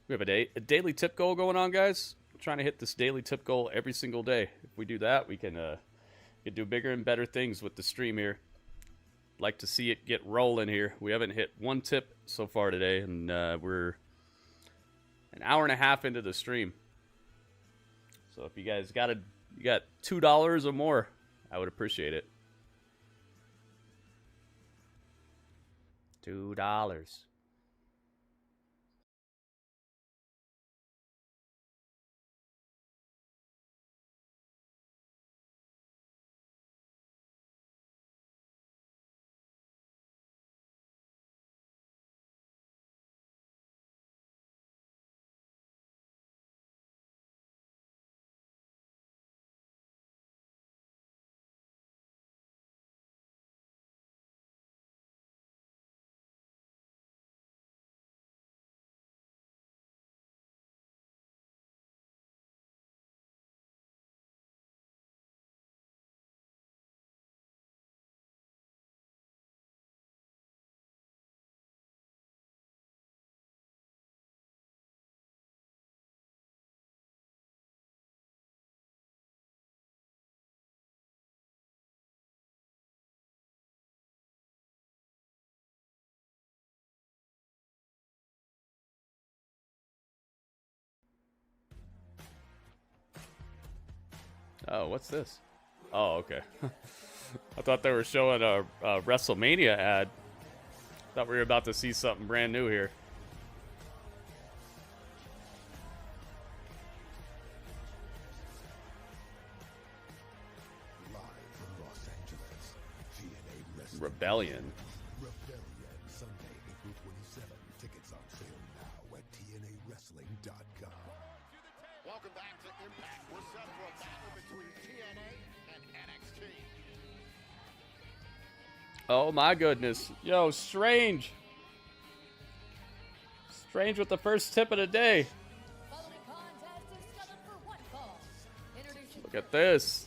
We have a daily tip goal going on, guys. I'm trying to hit this daily tip goal every single day. If we do that, we can do bigger and better things with the stream here. Like to see it get rolling here. We haven't hit one tip so far today, and we're an hour and a half into the stream. So if you guys got $2 or more, I would appreciate it. $2. Oh, what's this? Oh, okay. I thought they were showing a WrestleMania ad. Thought we were about to see something brand new here. Live from Los Angeles, TNA Wrestling. Rebellion. Rebellion, Sunday, April 27. Tickets on sale now at TNAWrestling.com. Welcome back to Impact. We're set for a battle between TNA and NXT. Oh my goodness. Yo, Strange. Strange with the first tip of the day. Look at this.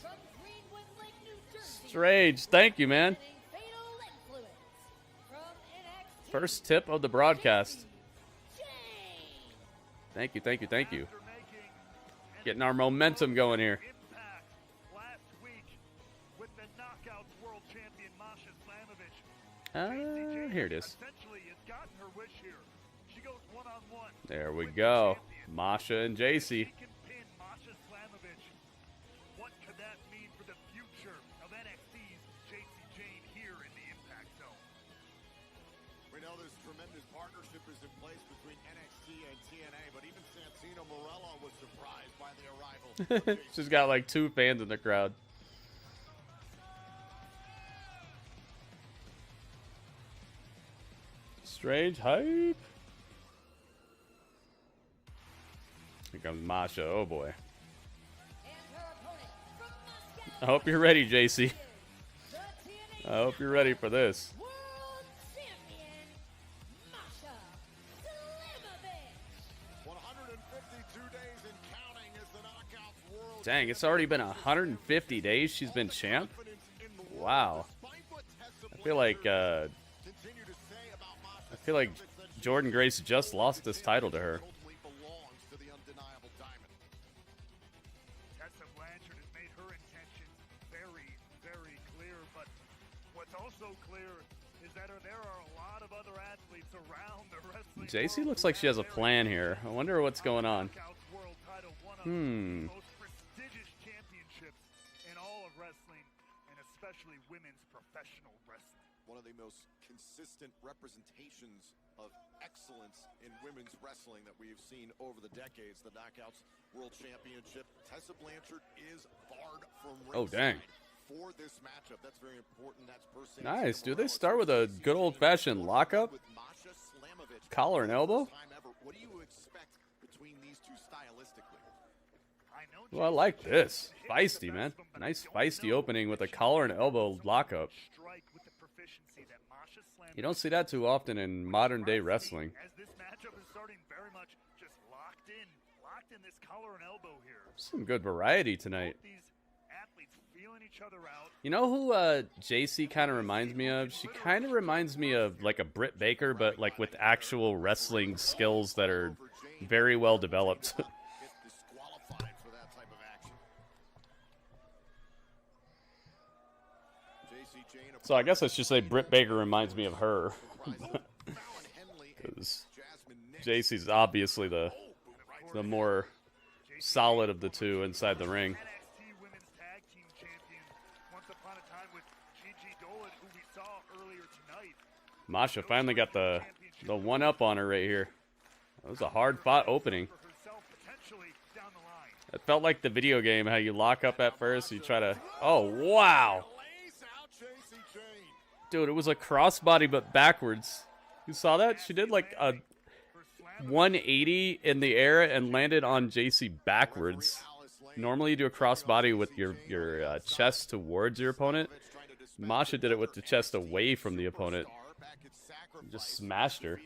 Strange. Thank you, man. First tip of the broadcast. Thank you, thank you, thank you. Getting our momentum going here. Impact last week with the Knockouts World Champion Masha Slamovich. Here it is. Essentially has gotten her wish here. She goes one-on-one. There we with go. the champion. Masha and Jacy. She can pin Masha Slamovich. What could that mean for the future of NXT's Jacy Jayne here in the Impact Zone? We know this tremendous partnership is in place between NXT and TNA, but even Santino Marella was surprised by the arrival. of Jacy. She's got like 2 fans in the crowd. Strange hype. Here comes Masha. Oh boy. I hope you're ready, Jacy. I hope you're ready for this. World Champion Masha Slamovich. 152 days and counting as the Knockouts World Dang, it's already been 150 days she's been champ. Confidence in the world. Wow. Despite what Tessa I feel like Blanchard continue to say about Masha I feel like Slamovich, that she Jordan Grace just lost this title to her. ultimately belongs to the undeniable diamond. Tessa Blanchard has made her intentions very, very clear, but what's also clear is that there are a lot of other athletes around the wrestling Jacy world looks who like she has a have plan their here. I wonder what's going on. Knockouts World Title, one of the Hmm. most prestigious championships in all of wrestling, and especially women's professional wrestling. One of the most consistent representations of excellence in women's wrestling that we've seen over the decades. The Knockouts World Championship. Tessa Blanchard is barred from Oh, ringside dang. for this matchup. That's very important. That's per se. Nice. Do they start with a good old-fashioned lockup? With Masha Slamovich. Collar and elbow? First time ever. What do you expect between these two stylistically? I know Well, I like this. Feisty, man. Nice feisty opening with a collar and elbow lockup. strike with the proficiency that Masha Slamovich You don't see that too often in modern day wrestling. As this matchup is starting very much just locked in this collar and elbow here. Some good variety tonight. Both these athletes feeling each other out. You know who Jacy kind of reminds me of? She kind of reminds me of like a Britt Baker, but like with actual wrestling skills that are Very well developed. Gets disqualified for that type of action. Jacy, Jayne, So I guess I should say Britt Baker reminds me of her. Because Jacy's obviously the more solid of the two inside the ring. NXT Women's Tag Team Champion once upon a time with Gigi Dolan, who we saw earlier tonight. Masha finally got the one up on her right here. That was a hard fought opening. For herself potentially down the line. It felt like the video game, how you lock up at first, you try to... Oh, wow! lays out Jacy, Jayne. Dude, it was a crossbody, but backwards. You saw that? She did like a 180 in the air and landed on Jacy backwards. Normally you do a crossbody with your chest towards your opponent. Masha did it with the chest away from the opponent. Just smashed her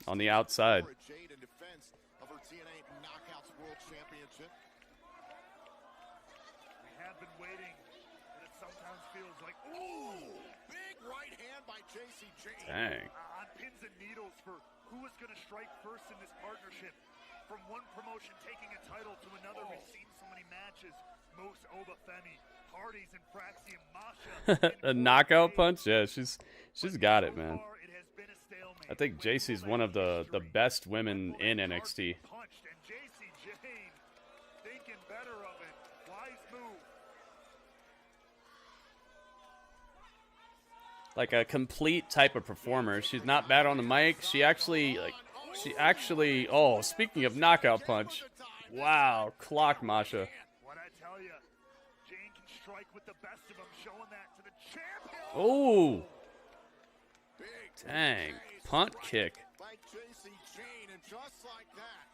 on the outside. Jade in defense of her TNA Knockouts World Championship. We have been waiting, and it sometimes feels like, Ooh, big right hand by Jacy, Jayne. Dang. on pins and needles for who is going to strike first in this partnership. From one promotion taking a title to another, we've seen so many matches. Moose, Obafemi, Hardys, and Fraxi and Masha. A knockout punch? Yeah, she's got it, man. I think Jacy's one of the best women in NXT. Punched, and Jacy Jayne thinking better of it. Wise move. Like a complete type of performer. She's not bad on the mic. She actually, oh, speaking of knockout punch. Wow, clock Masha. What I tell you, Jayne can strike with the best of them, showing that to the champion. Oh, dang, punt kick. By Jacy, Jayne, and just like that,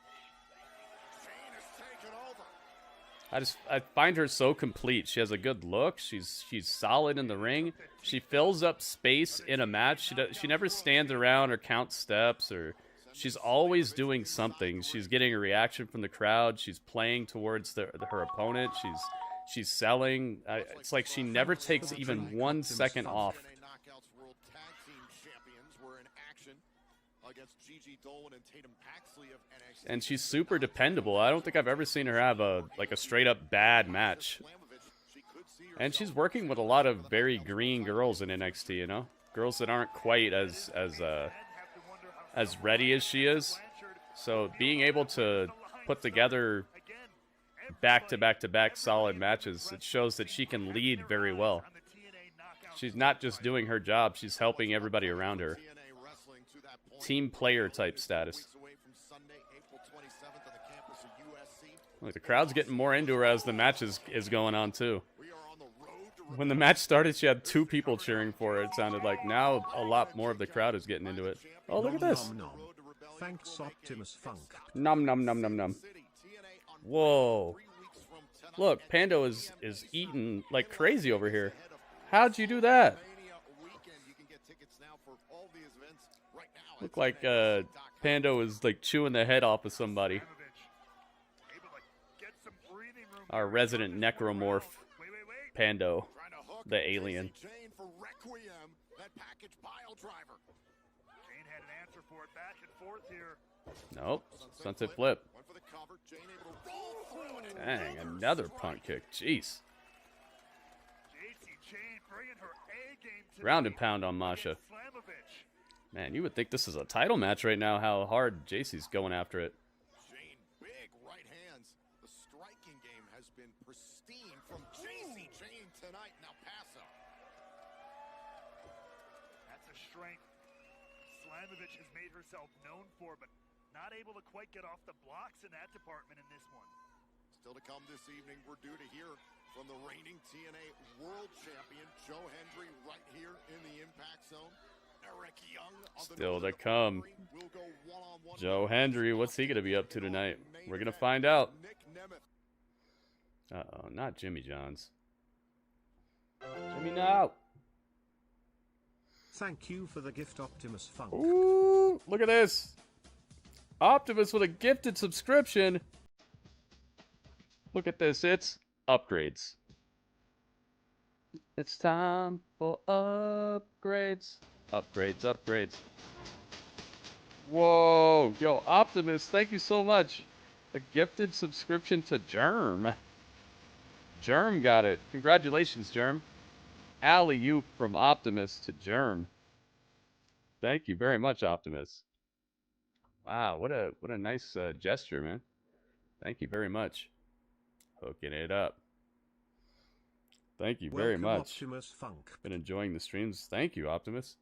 Jayne has taken over. I find her so complete. She has a good look. She's solid in the ring. She fills up space in a match. She never stands around or counts steps, or she's always doing something. She's getting a reaction from the crowd. She's playing towards her opponent. She's selling. It's like she never takes even 1 second off. TNA Knockouts World Tag Team Champions were in action against Gigi Dolan and Tatum Paxley of NXT. And she's super dependable. I don't think I've ever seen her have a straight up bad match. And she's working with a lot of very green girls in NXT, you know? Girls that aren't quite as ready as she is. So being able to put together back-to-back-to-back solid matches, it shows that she can lead very well. She's not just doing her job, she's helping everybody around her. Team player type status. Look, the crowd's getting more into her as the match is going on too. When the match started, she had 2 people cheering for her. It sounded like now a lot more of the crowd is getting into it. Oh, look at this. Thanks, Optimus Funk. Nom nom nom nom nom. Whoa. Look, Pando is eating like crazy over here. How'd you do that? Look like Pando is like chewing the head off of somebody. Our resident necromorph, Pando, the alien. Jayne for Requiem, that package pile driver. Jayne had an answer for it back and forth here. Nope, sunset flip. Went for the cover. Jayne able to roll through it. Dang, another punt kick. Jeez. Jacy Jayne bringing her A game to Ground and pound on Masha. Slamovich. Man, you would think this is a title match right now, how hard Jacy's going after it. Jayne, big right hands. The striking game has been pristine from Jacy Jayne tonight. Now Paso. That's a strength Slamovich has made herself known for, but not able to quite get off the blocks in that department in this one. Still to come this evening, we're due to hear from the reigning TNA World Champion, Joe Hendry, right here in the Impact Zone. Eric Young of the Still to Northern come. will go one-on-one Joe Hendry, what's he going to be up to tonight? We're going to find out. Nick Nemeth. Uh-oh, not Jimmy Johns. Jimmy, no! Thank you for the gift, Optimus Funk. Ooh, look at this. Optimus with a gifted subscription. Look at this. It's upgrades. It's time for upgrades. Upgrades, upgrades. Whoa, yo, Optimus, thank you so much. A gifted subscription to Germ. Germ got it. Congratulations, Germ. Alley-oop from Optimus to Germ. Thank you very much, Optimus. Wow, what a nice gesture, man. Thank you very much. Hooking it up. Thank you very much. Optimus Funk. Been enjoying the streams. Thank you, Optimus.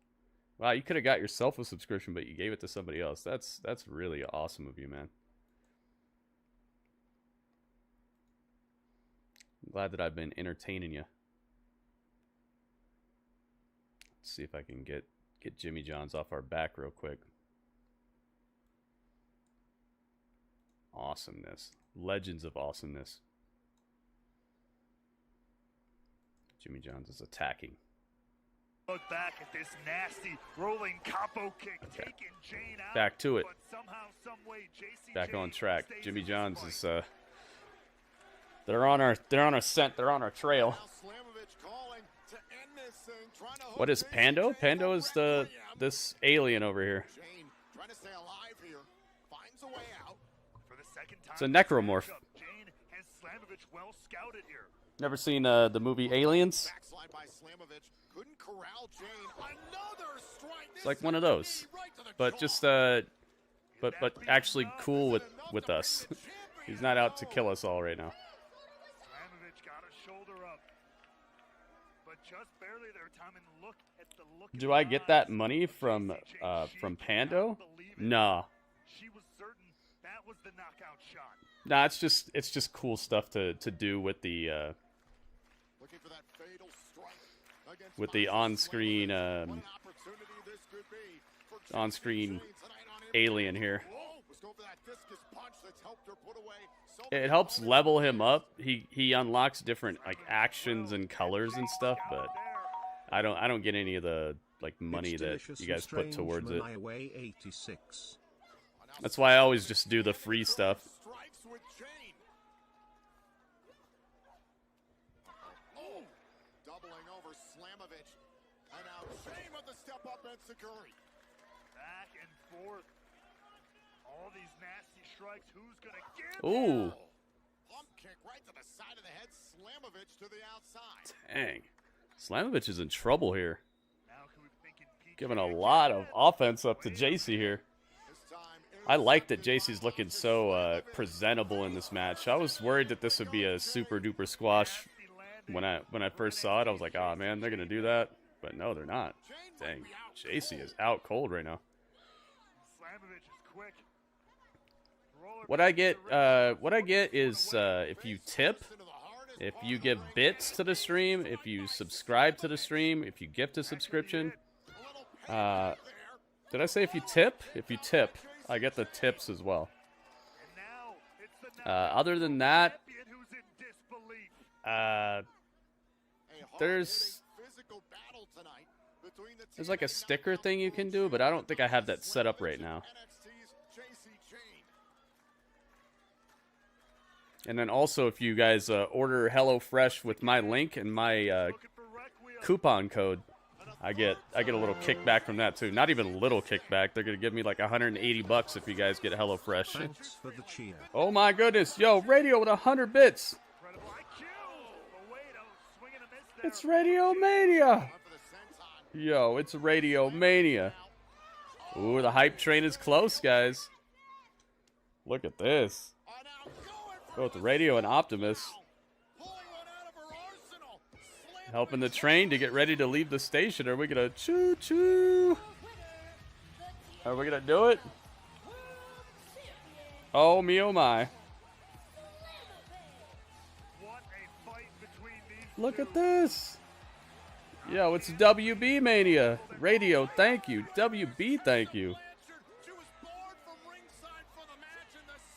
Wow, you could have got yourself a subscription, but you gave it to somebody else. That's really awesome of you, man. I'm glad that I've been entertaining you. Let's see if I can get Jimmy John's off our back real quick. Awesomeness. Legends of awesomeness. Jimmy John's is attacking. Look back at this nasty rolling capo kick, taking Jayne out. Back to it. But somehow, some way, Jacy Back on track. Jimmy in John's this is fight. they're on our scent, they're on our trail. What is Pando? Pando is this alien over here. Jayne trying to stay alive here, finds a way out. For the second time It's a necromorph. Jayne has Slamovich well scouted here. Never seen the movie Aliens? Backslide by Slamovich. Couldn't corral Jayne. Another strike. It's like one of those, but just but actually cool with us. He's not out to kill us all right now. Slamovich got a shoulder up, but just barely there. Time and look at the look. Do I get that money from Pando? Nah. She was certain that was the knockout shot. Nah, it's just cool stuff to do with the Looking for that fatal strike against with the on-screen alien here. It helps level him up. He unlocks different like actions and colors and stuff, but I don't get any of the like money that you guys put towards it. That's why I always just do the free stuff. Doubling over Slamovich. And now Jayne with the step up and Sakuri. Back and forth. All these nasty strikes. Who's gonna get Ooh. Pump kick right to the side of the head. Slamovich to the outside. Dang. Slamovich is in trouble here. Now can we think in PK Giving a lot of offense up to Jacy here. I like that Jacy's looking so presentable in this match. I was worried that this would be a super duper squash when I first saw it. I was like, oh man, they're gonna do that, but no, they're not. Dang, Jacy is out cold right now. Slamovich is quick. What I get is if you tip, if you give bits to the stream, if you subscribe to the stream, if you gift a subscription. Did I say if you tip? If you tip, I get the tips as well. Other than that, there's like a sticker thing you can do, but I don't think I have that set up right now. And then also, if you guys order HelloFresh with my link and my coupon code, I get a little kickback from that too. Not even a little kickback. They're gonna give me like $180 if you guys get HelloFresh. Thanks for the cheer. Oh my goodness, yo, Radio with 100 bits. It's Radio Mania. Yo, it's Radio Mania. Ooh, the hype train is close, guys. Look at this. Both Radio and Optimus helping the train to get ready to leave the station. Are we gonna choo-choo? Are we gonna do it? Oh me, oh my. Look at this. Yo, it's WB Mania. Radio, thank you. WB, thank you.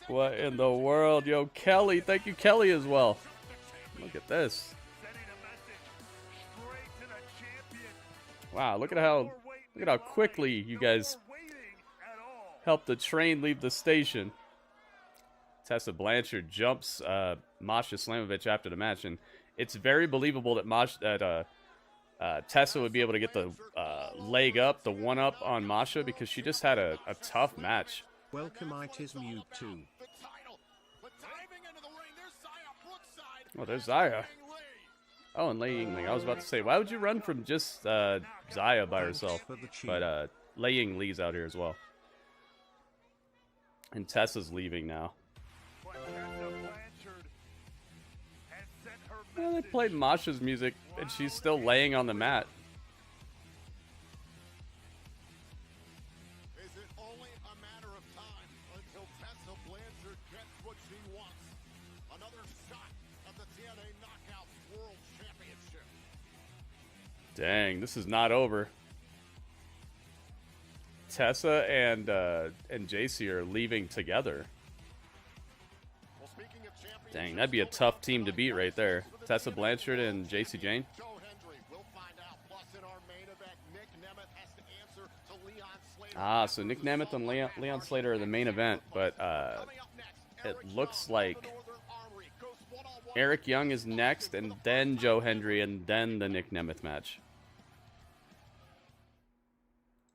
What in the world? Yo, Kelly, thank you, Kelly, as well. Look at this. Wow, look at how quickly you guys helped the train leave the station. Tessa Blanchard jumps Masha Slamovich after the match, and it's very believable that Tessa would be able to get the leg up, the one up on Masha because she just had a tough match. Welcome, it is Mute too. Oh, there's Xia. Oh, and Lei Yingling. I was about to say, why would you run from just Xia by herself? But Lei Yingling's out here as well. And Tessa's leaving now. Well, they played Masha's music, and she's still laying on the mat. Is it only a matter of time until Tessa Blanchard gets what she wants? Another shot at the TNA Knockouts World Championship. Dang, this is not over. Tessa and Jacy are leaving together. Well, speaking of champions, Dang, that'd be a tough team to beat right there. Tessa Blanchard and Jacy Jayne. Joe Hendry will find out. Plus, in our main event, Nick Nemeth has to answer to Leon Slater. Ah, so Nick Nemeth and Leon Slater are the main event, but it looks like Eric Young is next, and then Joe Hendry, and then the Nick Nemeth match.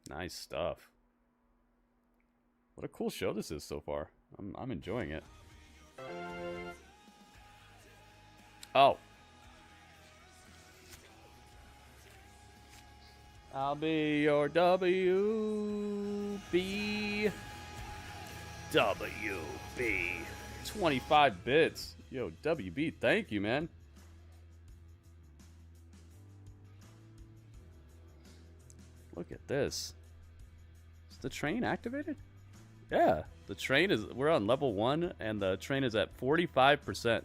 Nice stuff. What a cool show this is so far. I'm enjoying it. Oh. I'll be your WB. 25 bits. Yo, WB, thank you, man. Look at this. Is the train activated? Yeah, the train is, we're on level 1, and the train is at 45%.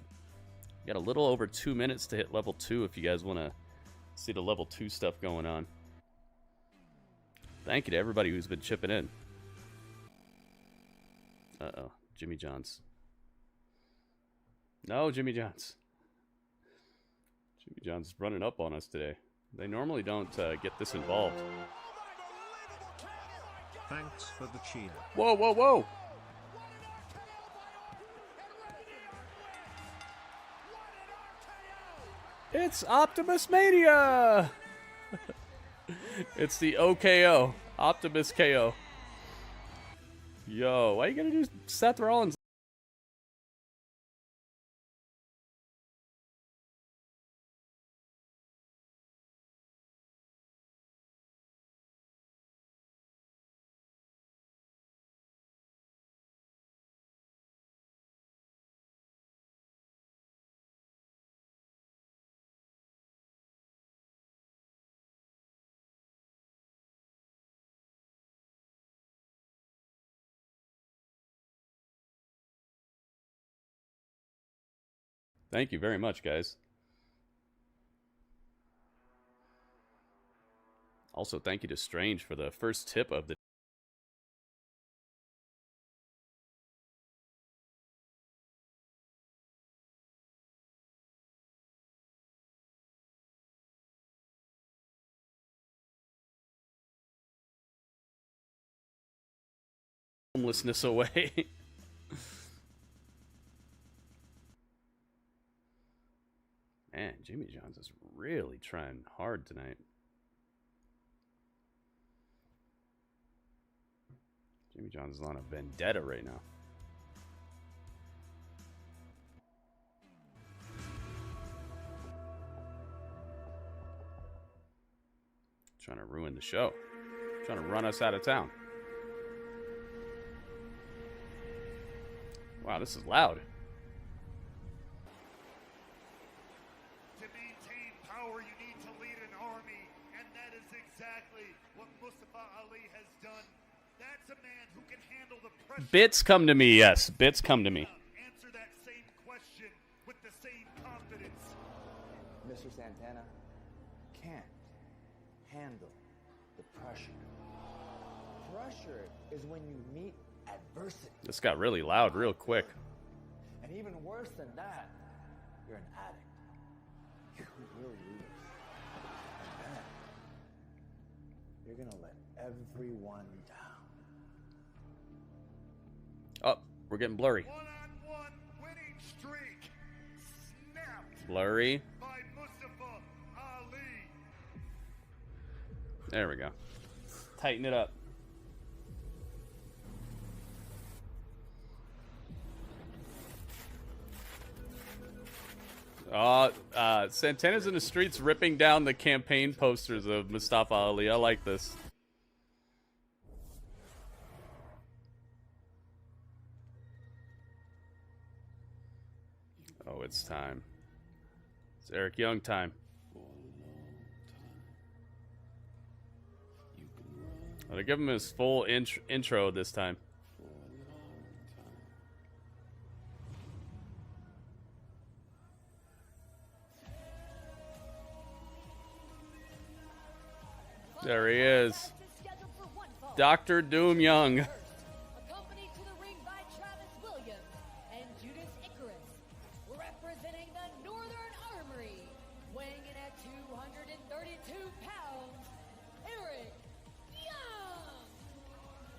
Got a little over 2 minutes to hit level 2 if you guys want to see the level 2 stuff going on. Thank you to everybody who's been chipping in. Uh-oh, Jimmy Johns. No, Jimmy Johns. Jimmy Johns is running up on us today. They normally don't get this involved. Thanks for the cheer. Whoa, whoa, whoa! It's Optimus Mania! It's the OKO. Optimus KO. Yo, why you gonna do Seth Rollins? Thank you very much, guys. Also, thank you to Strange for the first tip of the homelessness away. Man, Jimmy Johns is really trying hard tonight. Jimmy Johns is on a vendetta right now. Trying to ruin the show. Trying to run us out of town. Wow, this is loud. Bits come to me, yes. Bits come to me. Answer that same question with the same confidence. Mr. Santana can't handle the pressure. Pressure is when you meet adversity. This got really loud real quick. And even worse than that, you're an addict. You will lose. And then you're gonna let everyone down. Oh, we're getting blurry. One-on-one winning streak snapped Blurry. by Mustafa Ali. There we go. Tighten it up. Santana's in the streets ripping down the campaign posters of Mustafa Ali. I like this. Oh, it's time. It's Eric Young time. I'm gonna give him his full intro this time. There he is. Dr. Doom Young. Accompanied to the ring by Travis Williams and Judas Icarus, representing the Northern Armory, weighing in at 232 pounds, Eric Young.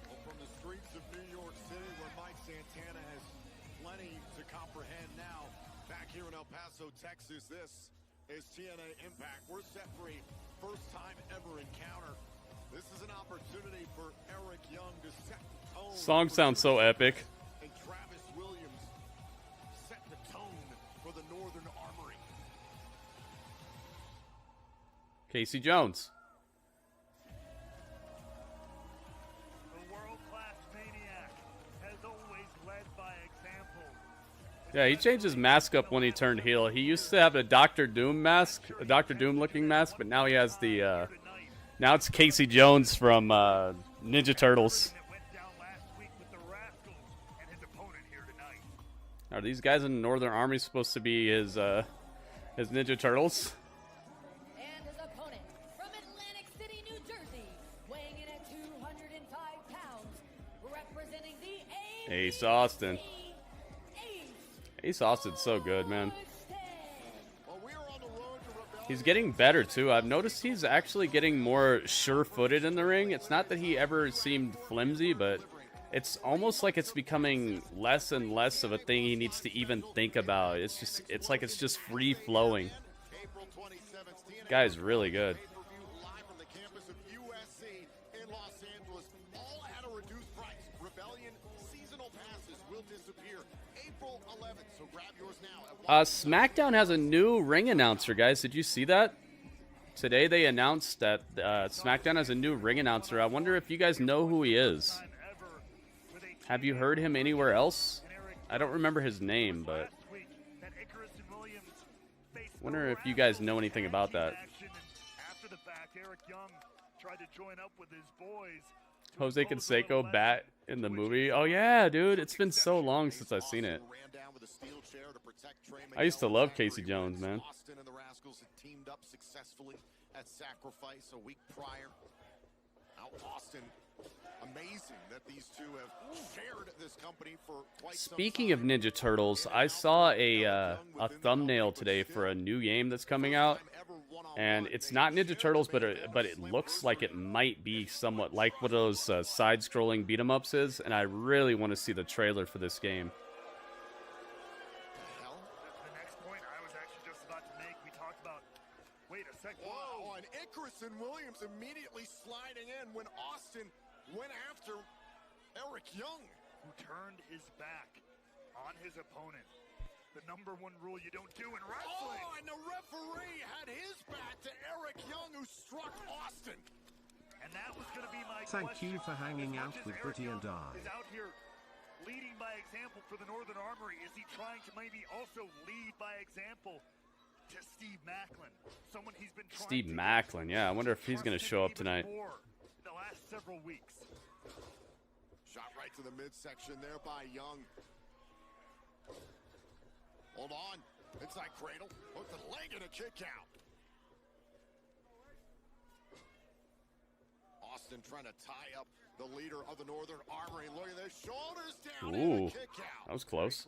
Well, from the streets of New York City, where Mike Santana has plenty to comprehend now, back here in El Paso, Texas, this is TNA Impact. We're set for a first-time ever encounter. This is an opportunity for Eric Young to set the tone. Song sounds so epic. And Travis Williams set the tone for the Northern Armory. Casey Jones. The world-class maniac has always led by example. Yeah, he changed his mask up when he turned heel. He used to have a Dr. Doom mask, a Dr. Doom looking mask, but now he has the, now it's Casey Jones from Ninja Turtles. Are these guys in the Northern Army supposed to be his Ninja Turtles? And his opponent from Atlantic City, New Jersey, weighing in at 205 pounds, representing the Ace Austin. Ace Austin's so good, man. He's getting better, too. I've noticed he's actually getting more sure-footed in the ring. It's not that he ever seemed flimsy, but it's almost like it's becoming less and less of a thing he needs to even think about. It's like it's just free-flowing. Guy's really good. SmackDown has a new ring announcer, guys. Did you see that? Today they announced that SmackDown has a new ring announcer. I wonder if you guys know who he is. Have you heard him anywhere else? I don't remember his name, but I wonder if you guys know anything about that. After the fact, Eric Young tried to join up with his boys. Jose Canseco bat in the movie. Oh yeah, dude, it's been so long since I've seen it. I used to love Casey Jones, man. Austin and the Rascals had teamed up successfully at Sacrifice a week prior. Now Austin, amazing that these two have shared this company for quite some time. Speaking of Ninja Turtles, I saw a thumbnail today for a new game that's coming out, and it's not Ninja Turtles, but it looks like it might be somewhat like what those side-scrolling beat-em-ups is, and I really want to see the trailer for this game. Whoa, and Icarus and Williams immediately sliding in when Austin went after Eric Young, who turned his back on his opponent. The #1 rule you don't do in wrestling. Oh, and the referee had his back to Eric Young, who struck Austin. And that was going to be my Thank question. you for hanging out with Britty and I. Is out here leading by example for the Northern Armory. Is he trying to maybe also lead by example to Steve Macklin, someone he's been trying Steve Macklin, yeah. I wonder if he's going to show up tonight. in the last several weeks. Shot right to the midsection there by Young. Hold on. Inside cradle. Hook the leg and a kick out. Austin trying to tie up the leader of the Northern Armory. Look at this. Shoulders down and a kick out. That was close.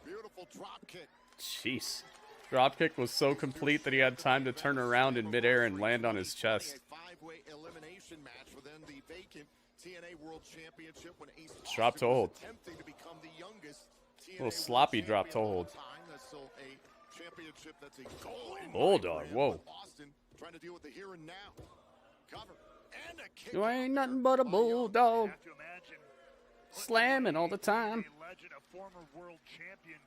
Beautiful drop kick. Jeez. Dropkick was so complete that he had time to turn around in midair and land on his chest. Five-way elimination match within the vacant TNA World Championship when Ace Drop to hold. attempting to become the youngest TNA A little sloppy World drop to hold. Champion of all time. That's still a championship that's a goal in Bulldog, mind. whoa. Austin trying to deal with the here and now. You ain't nothing but a bulldog. Slamming all the time. A legend, a former world champion,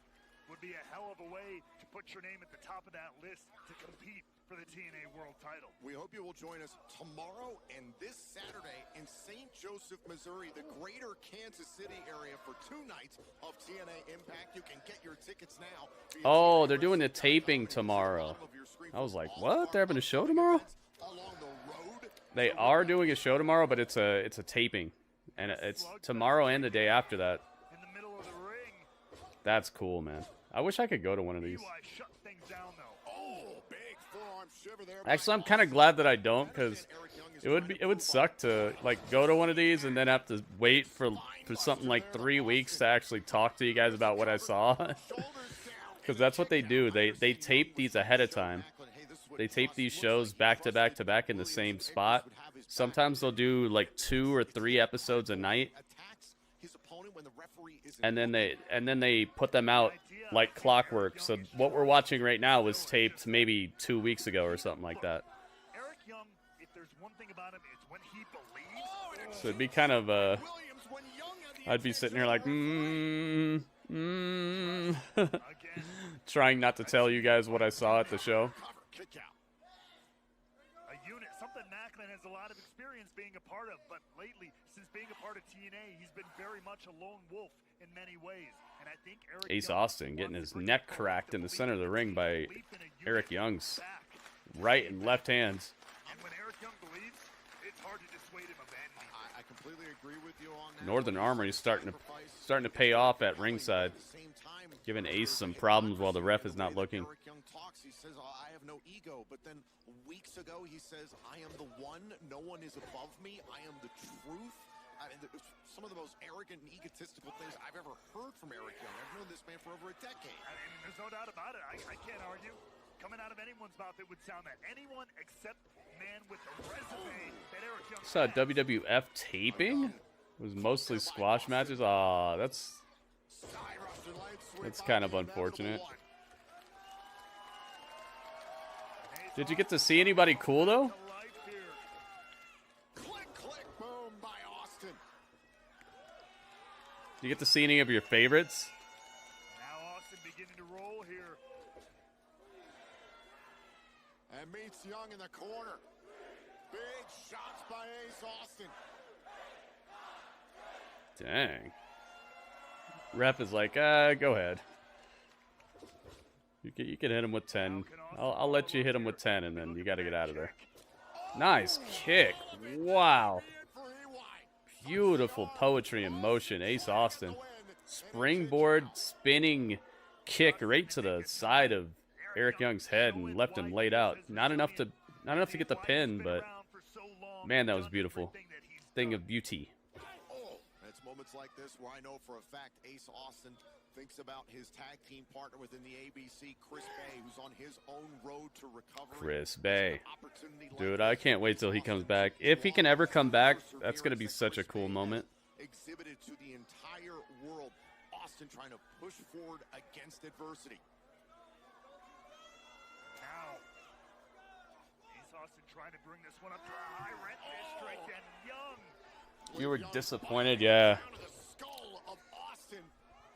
would be a hell of a way to put your name at the top of that list to compete for the TNA World Title. We hope you will join us tomorrow and this Saturday in St. Joseph, Missouri, the greater Kansas City area for 2 nights of TNA Impact. You can get your tickets now. Oh, they're doing the taping tomorrow. I was like, what? They're having a show tomorrow? They are doing a show tomorrow, but it's a taping. And it's tomorrow and the day after that. In the middle of the ring. That's cool, man. I wish I could go to one of these. Shut things down, though. Actually, I'm kind of glad that I don't, because it would suck to like go to one of these and then have to wait for something like 3 weeks to actually talk to you guys about what I saw. Because that's what they do. They tape these ahead of time. They tape these shows back to back to back in the same spot. Sometimes they'll do like 2 or 3 episodes a night, and then they put them out like clockwork. So what we're watching right now was taped maybe 2 weeks ago or something like that. Eric Young, if there's one thing about him, it's when he believes. So it'd be kind of I'd be sitting here like trying not to tell you guys what I saw at the show. A unit, something Macklin has a lot of experience being a part of, but lately, since being a part of TNA, he's been very much a lone wolf in many ways. And I think Ace Austin getting his neck cracked in the center of the ring by Eric Young's right and left hands. And when Eric Young believes, it's hard to dissuade him of anything. I completely agree with you on that. Northern Armory is starting to pay off at ringside, giving Ace some problems while the ref is not looking. Eric Young talks, he says, I have no ego, but then weeks ago he says, I am the one, no one is above me, I am the truth. Some of the most arrogant and egotistical things I've ever heard from Eric Young. I've known this man for over a decade. And there's no doubt about it. I can't argue. Coming out of anyone's mouth, it would sound that anyone except man with the resume that Eric Young Saw WWF taping. It was mostly squash matches. Ah, that's kind of unfortunate. Did you get to see anybody cool though? You get to see any of your favorites? Now Austin beginning to roll here. And meets Young in the corner. Big shots by Ace Austin. Dang. Ref is like, go ahead. You can hit him with 10. I'll let you hit him with 10, and then you got to get out of there. Nice kick. Wow. Beautiful poetry in motion. Ace Austin. Springboard spinning kick right to the side of Eric Young's head and left him laid out. Not enough to get the pin, but man, that was beautiful. Thing of beauty. It's moments like this where I know for a fact Ace Austin thinks about his tag team partner within the ABC, Chris Bay, who's on his own road to recovery. Chris Bay. Dude, I can't wait till he comes back. If he can ever come back, that's going to be such a cool moment. Exhibited to the entire world. Austin trying to push forward against adversity. Now, Ace Austin trying to bring this one up to a high rent district, and Young. You were disappointed, yeah.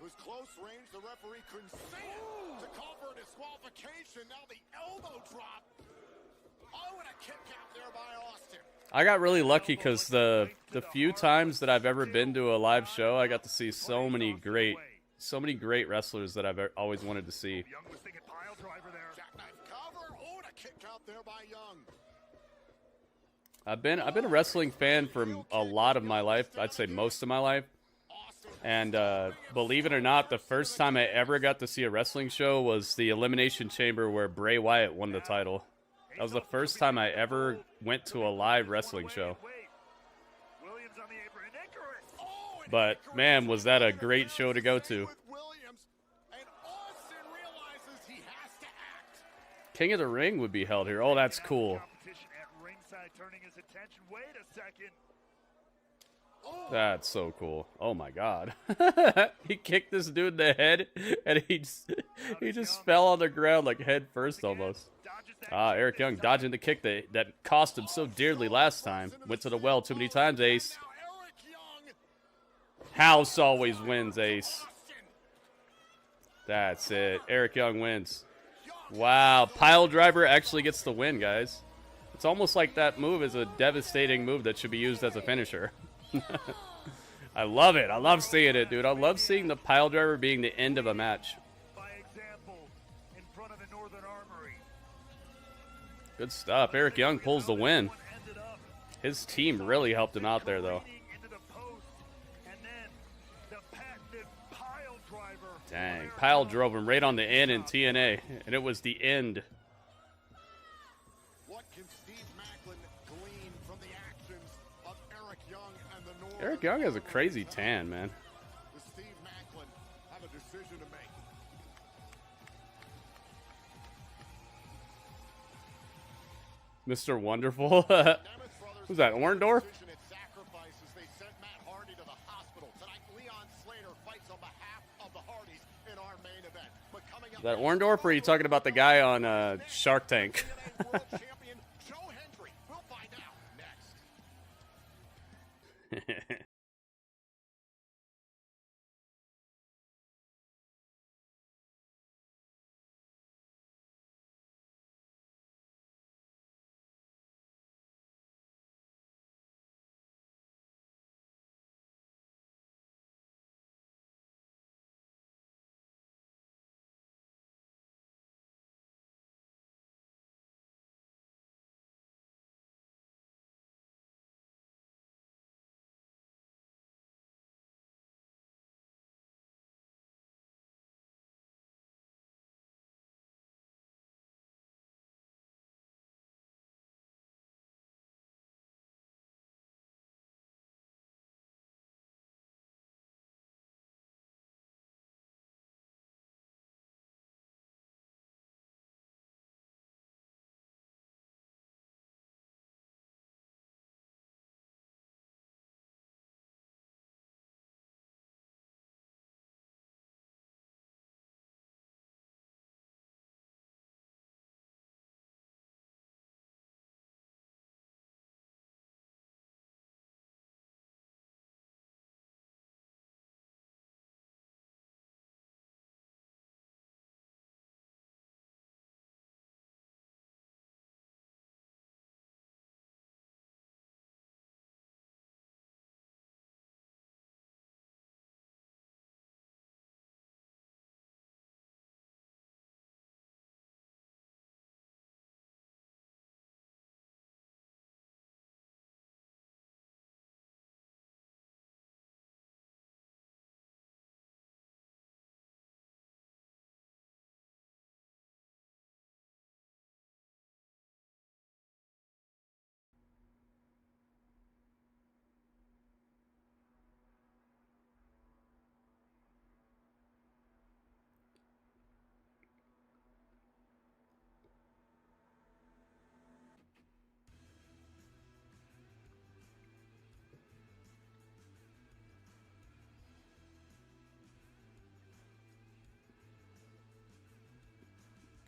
Was close range, the referee couldn't see it to call for a disqualification. Now the elbow drop. Oh, and a kick out there by Austin. I got really lucky because the few times that I've ever been to a live show, I got to see so many great wrestlers that I've always wanted to see. Young was thinking pile driver there. Jackknife cover. Oh, and a kick out there by Young. I've been a wrestling fan for a lot of my life. I'd say most of my life. And believe it or not, the first time I ever got to see a wrestling show was the Elimination Chamber where Bray Wyatt won the title. That was the first time I ever went to a live wrestling show. But man, was that a great show to go to. King of the Ring would be held here. Oh, that's cool. That's so cool. Oh my god. He kicked this dude in the head and he just fell on the ground like head first almost. Eric Young dodging the kick that cost him so dearly last time. Went to the well too many times, Ace. House always wins, Ace. That's it. Eric Young wins. Wow, pile driver actually gets the win, guys. It's almost like that move is a devastating move that should be used as a finisher. I love it. I love seeing it, dude. I love seeing the pile driver being the end of a match. By example, in front of the Northern Armory. Good stuff. Eric Young pulls the win. His team really helped him out there, though. Dang, pile drove him right on the end in TNA, and it was the end. What can Steve Macklin glean from the actions of Eric Young and the North? Eric Young has a crazy tan, man. Does Steve Macklin have a decision to make? Mr. Wonderful. Who's that, Orndorff? They sent Matt Hardy to the hospital. Tonight, Leon Slater fights on behalf of the Hardys in our main event. But coming up, Is that Orndorff, or are you talking about the guy on Shark Tank? World Champion Joe Hendry. We'll find out next.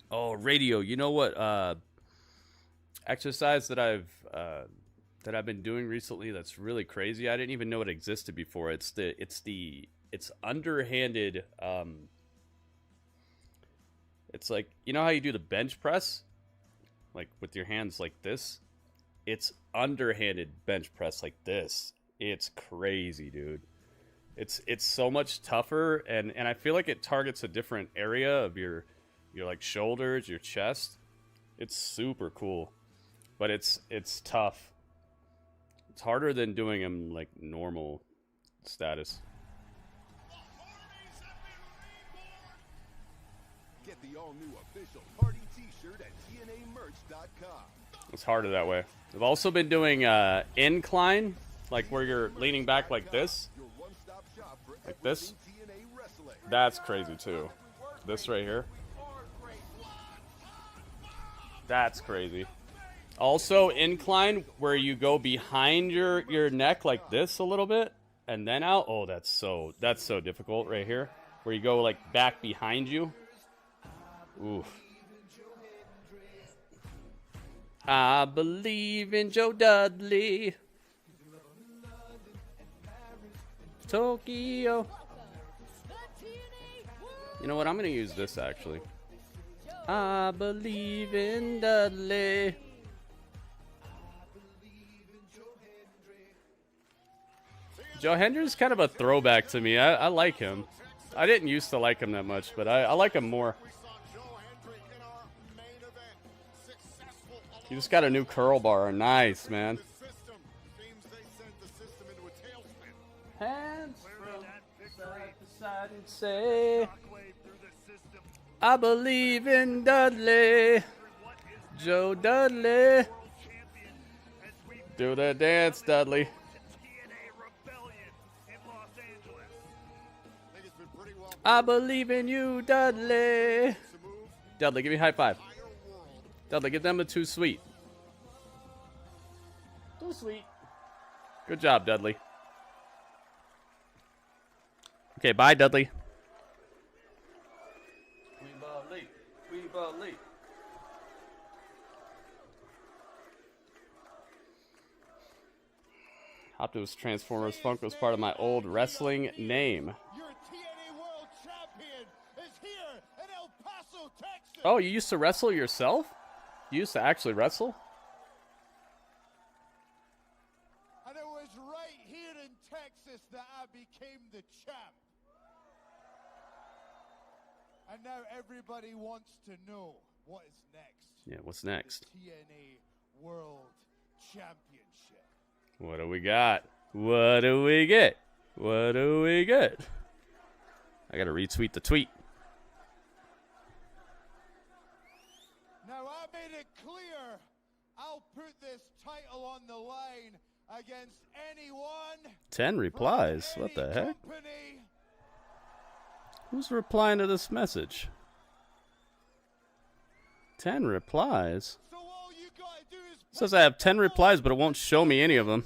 Oh, radio. You know what? Exercise that I've been doing recently that's really crazy. I didn't even know it existed before. It's underhanded. It's like, you know how you do the bench press, like with your hands like this. It's underhanded bench press like this. It's crazy, dude. It's so much tougher, and I feel like it targets a different area of your like shoulders, your chest. It's super cool, but it's tough. It's harder than doing them like normal status. Get the all-new official party t-shirt at TNAmerch.com. It's harder that way. I've also been doing incline, like where you're leaning back like this. Like this. That's crazy too. This right here. That's crazy. Also incline where you go behind your neck like this a little bit and then out. Oh, that's so difficult right here. Where you go like back behind you. Oof. I believe in Joe Dudley. Tokyo. You know what? I'm gonna use this actually. I believe in Dudley. Joe Hendry's kind of a throwback to me. I like him. I didn't used to like him that much, but I like him more. He just got a new curl bar. Nice, man. Hands from side to side and say, I believe in Dudley. Joe Dudley. Do the dance, Dudley. I believe in you, Dudley. Dudley, give me a high five. Dudley, give them a too sweet. Too sweet. Good job, Dudley. Okay, bye, Dudley. We believe. We believe. Optimus Transformers Funk was part of my old wrestling name. Oh, you used to wrestle yourself? You used to actually wrestle? And it was right here in Texas that I became the champ. And now everybody wants to know what is next. Yeah, what's next? The TNA World Championship. What do we got? What do we get? What do we get? I gotta retweet the tweet. Now I made it clear I'll put this title on the line against anyone. 10 replies. What the heck? Who's replying to this message? 10 replies. So all you gotta do is It says I have 10 replies, but it won't show me any of them.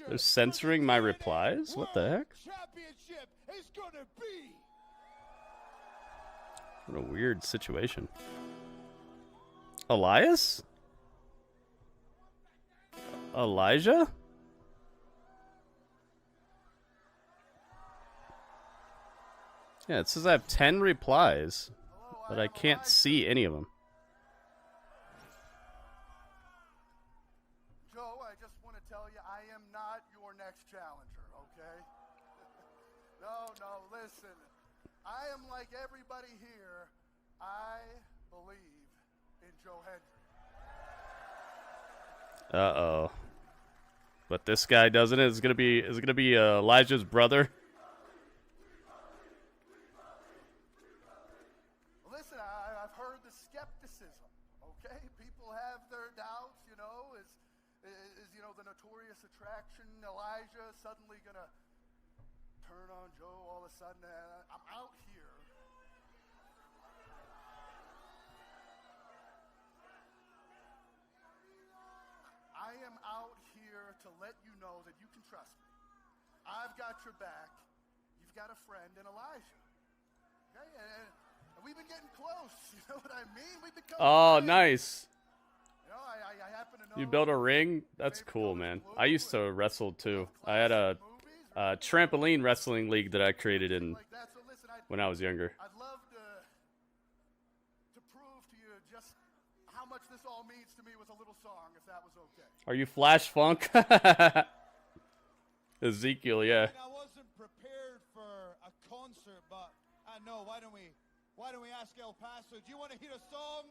They're censoring my replies? What the heck? Championship is gonna be. What a weird situation. Elias? Elijah? Yeah, it says I have 10 replies, but I can't see any of them. Joe, I just want to tell you, I am not your next challenger, okay? No, listen. I am like everybody here. I believe in Joe Hendry. Uh-oh. But this guy doesn't. Is it gonna be Elijah's brother? Listen, I've heard the skepticism, okay? People have their doubts, you know, is the notorious attraction Elijah suddenly gonna turn on Joe all of a sudden? I'm out here. I am out here to let you know that you can trust me. I've got your back. You've got a friend in Elijah. Okay? And we've been getting close. You know what I mean? We've become friends. Nice. You know, I happen to know. You built a ring? That's cool, man. I used to wrestle too. I had a trampoline wrestling league that I created when I was younger. I'd love to prove to you just how much this all means to me with a little song, if that was okay. Are you Flash Funk? Ezekiel, yeah. I wasn't prepared for a concert, but I know. Why don't we ask El Paso? Do you want to hear a song?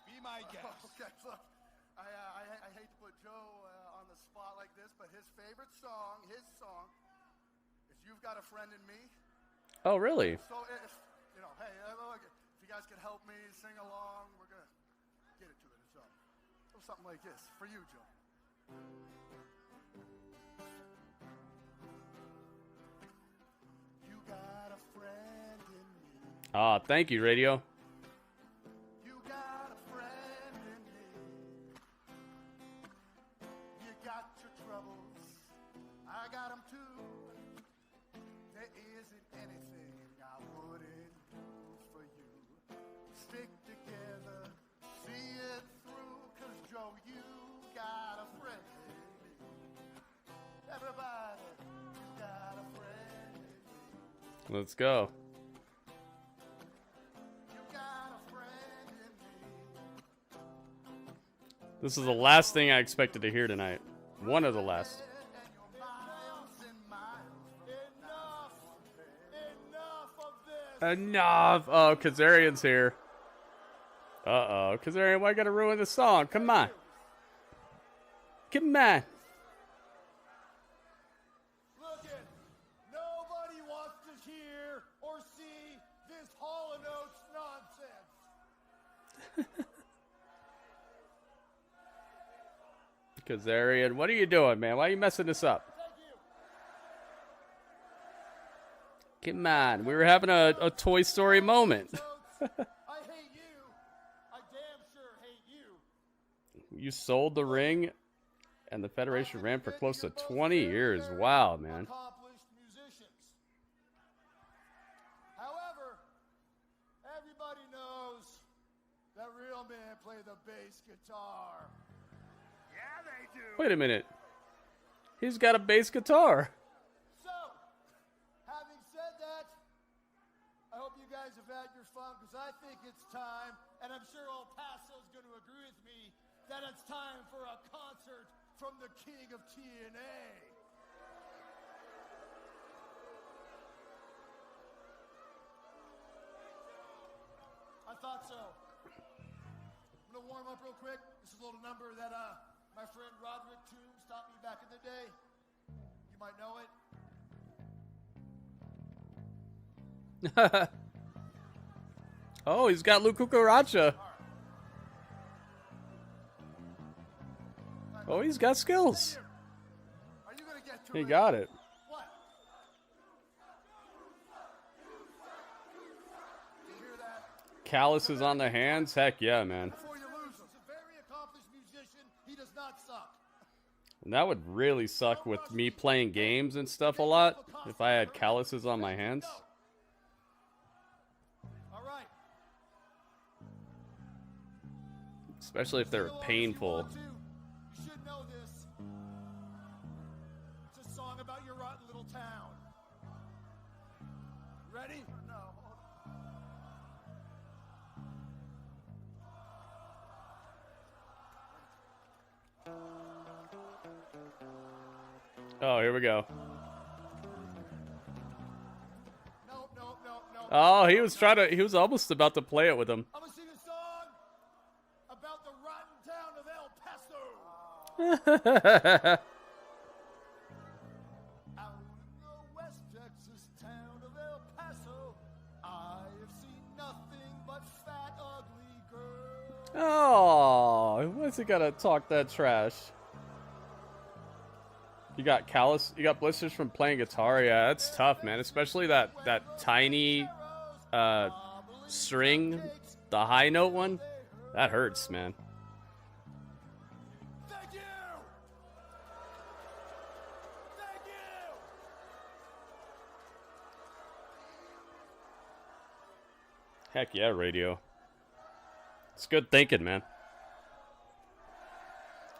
Be my guest. Okay, look, I hate to put Joe on the spot like this, but his song, is "You've Got a Friend in Me." Oh, really? So if hey, look, if you guys could help me sing along, we're gonna get it to it. So, something like this for you, Joe. You got a friend in me. Ah, thank you, radio. You got a friend in me. You got your troubles. I got them too. There isn't anything I wouldn't do for you. Let's go. This is the last thing I expected to hear tonight. One of the last. Enough! Oh, Kazarian's here. Uh-oh. Kazarian, why gotta ruin the song? Come on. Come on. Look it. Nobody wants to hear or see this Hall & Oates nonsense. Kazarian, what are you doing, man? Why are you messing this up? Come on, we were having a Toy Story moment. I hate you. I damn sure hate you. You sold the ring, and the Federation ran for close to 20 years. Wow, man. Accomplished musicians. However, everybody knows that real men play the bass guitar. Yeah, they do. Wait a minute. He's got a bass guitar. So, having said that, I hope you guys have had your fun, because I think it's time, and I'm sure El Paso's going to agree with me, that it's time for a concert from the king of TNA. I thought so. I'm going to warm up real quick. This is a little number that my friend Roderick Toombs taught me back in the day. You might know it. Oh, he's got Luke Cucaracha. Oh, he's got skills. Are you gonna get to He it? got it. What? Did you hear that? Calluses on the hands? Heck yeah, man. Before you lose him. He's a very accomplished musician. He does not suck. And that would really suck with me playing games and stuff a lot if I had calluses on my hands. All right. Especially if they're painful. You should know this. It's a song about your rotten little town. Ready? No. Oh, here we go. No. Oh, he was almost about to play it with him. I'm gonna sing a song about the rotten town of El Paso. Out in the West Texas town of El Paso, I have seen nothing but fat, ugly girls. Oh, why's he gotta talk that trash? You got blisters from playing guitar. Yeah, that's tough, man. Especially that tiny string, the high note one. That hurts, man. Thank you. Thank you. Heck yeah, radio. It's good thinking, man.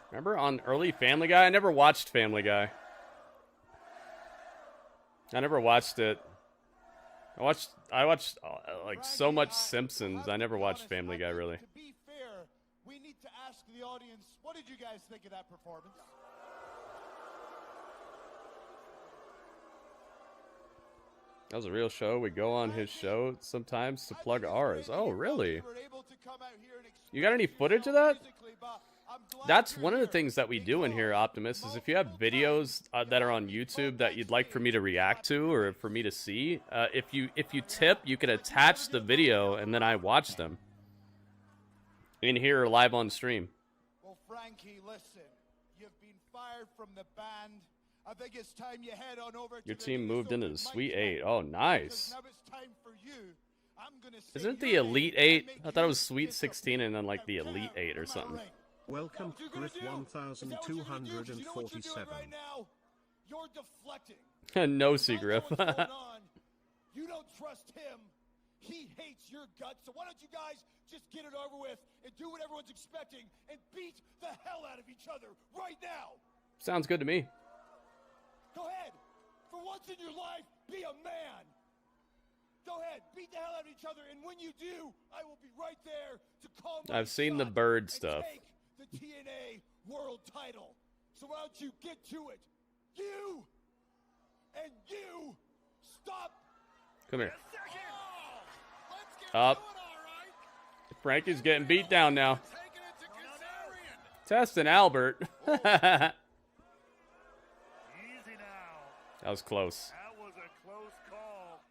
Remember on early Family Guy? I never watched Family Guy. I never watched it. I watched like so much Simpsons. I never watched Family Guy, really. To be fair, we need to ask the audience, what did you guys think of that performance? That was a real show. We go on his show sometimes to plug ours. Oh, really? You got any footage of that? That's one of the things that we do in here, Optimus, is if you have videos that are on YouTube that you'd like for me to react to or for me to see, if you tip, you can attach the video and then I watch them in here live on stream. Well, Frankie, listen. You've been fired from the band. I think it's time you head on over to Your team moved into the Sweet 8. Oh, nice. now it's time for you. I'm gonna say Isn't it the your name Elite and 8? make I thought it you was Sweet disappear. 16 and then like the Elite 8 or something. Welcome to Grit Is that what you're doing 1247. right now? You're deflecting. No, Seagriff. I know what's going on. You don't trust him. He hates your guts. So why don't you guys just get it over with and do what everyone's expecting and beat the hell out of each other right now? Sounds good to me. Go ahead. For once in your life, be a man. Go ahead, beat the hell out of each other, and when you do, I will be right there to call my I've seen the shot bird and stuff. take the TNA World Title. So why don't you get to it? You and you stop. Come here. Up. Frankie's getting beat down now. Testing Albert. That was close. That was a close call.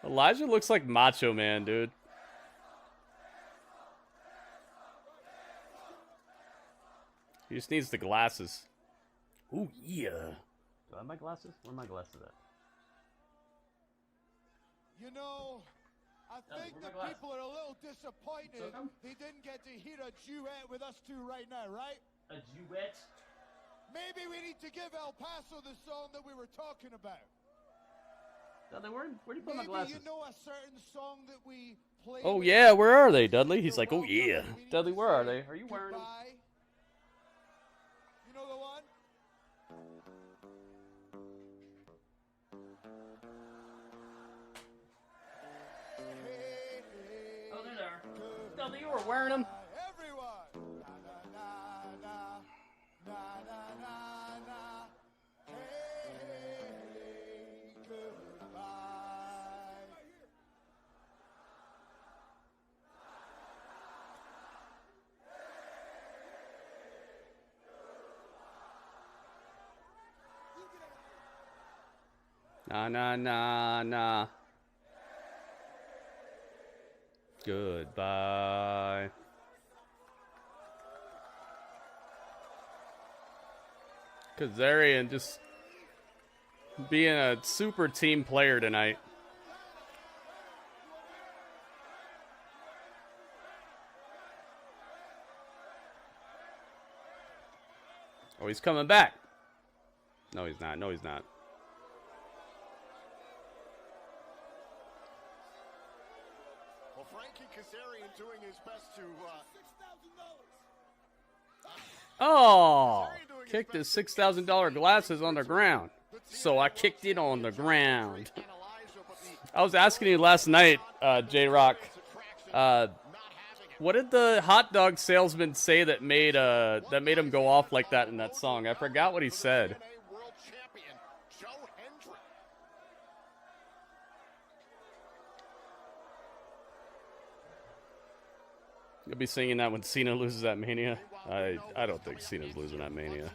Elijah looks like Macho Man, dude. He just needs the glasses. Ooh, yeah. Do I have my glasses? Where are my glasses at? You know, I think the people are a little disappointed they didn't get to hear a duet with us two right now, right? A duet? Maybe we need to give El Paso the song that we were talking about. Dudley, where do you put my Maybe glasses? you know a certain song that we play. Oh, yeah, where are they, Dudley? He's like, oh, yeah. Dudley, where are they? Are you wearing them? You know the one? Oh, there they are. Dudley, you were wearing them? Everyone! Na na na na na na na. Hey, hey, goodbye. Na na na na. Goodbye. Kazarian just being a super team player tonight. Oh, he's coming back. No, he's not. No, he's not. Well, Frankie Kazarian doing his best to Oh, kicked his $6,000 glasses on the ground. So I kicked it on the ground. I was asking you last night, J-Rock, what did the hot dog salesman say that made him go off like that in that song? I forgot what he said. World Champion Joe Hendry. You'll be singing that when Cena loses at Mania. I don't think Cena's losing at Mania.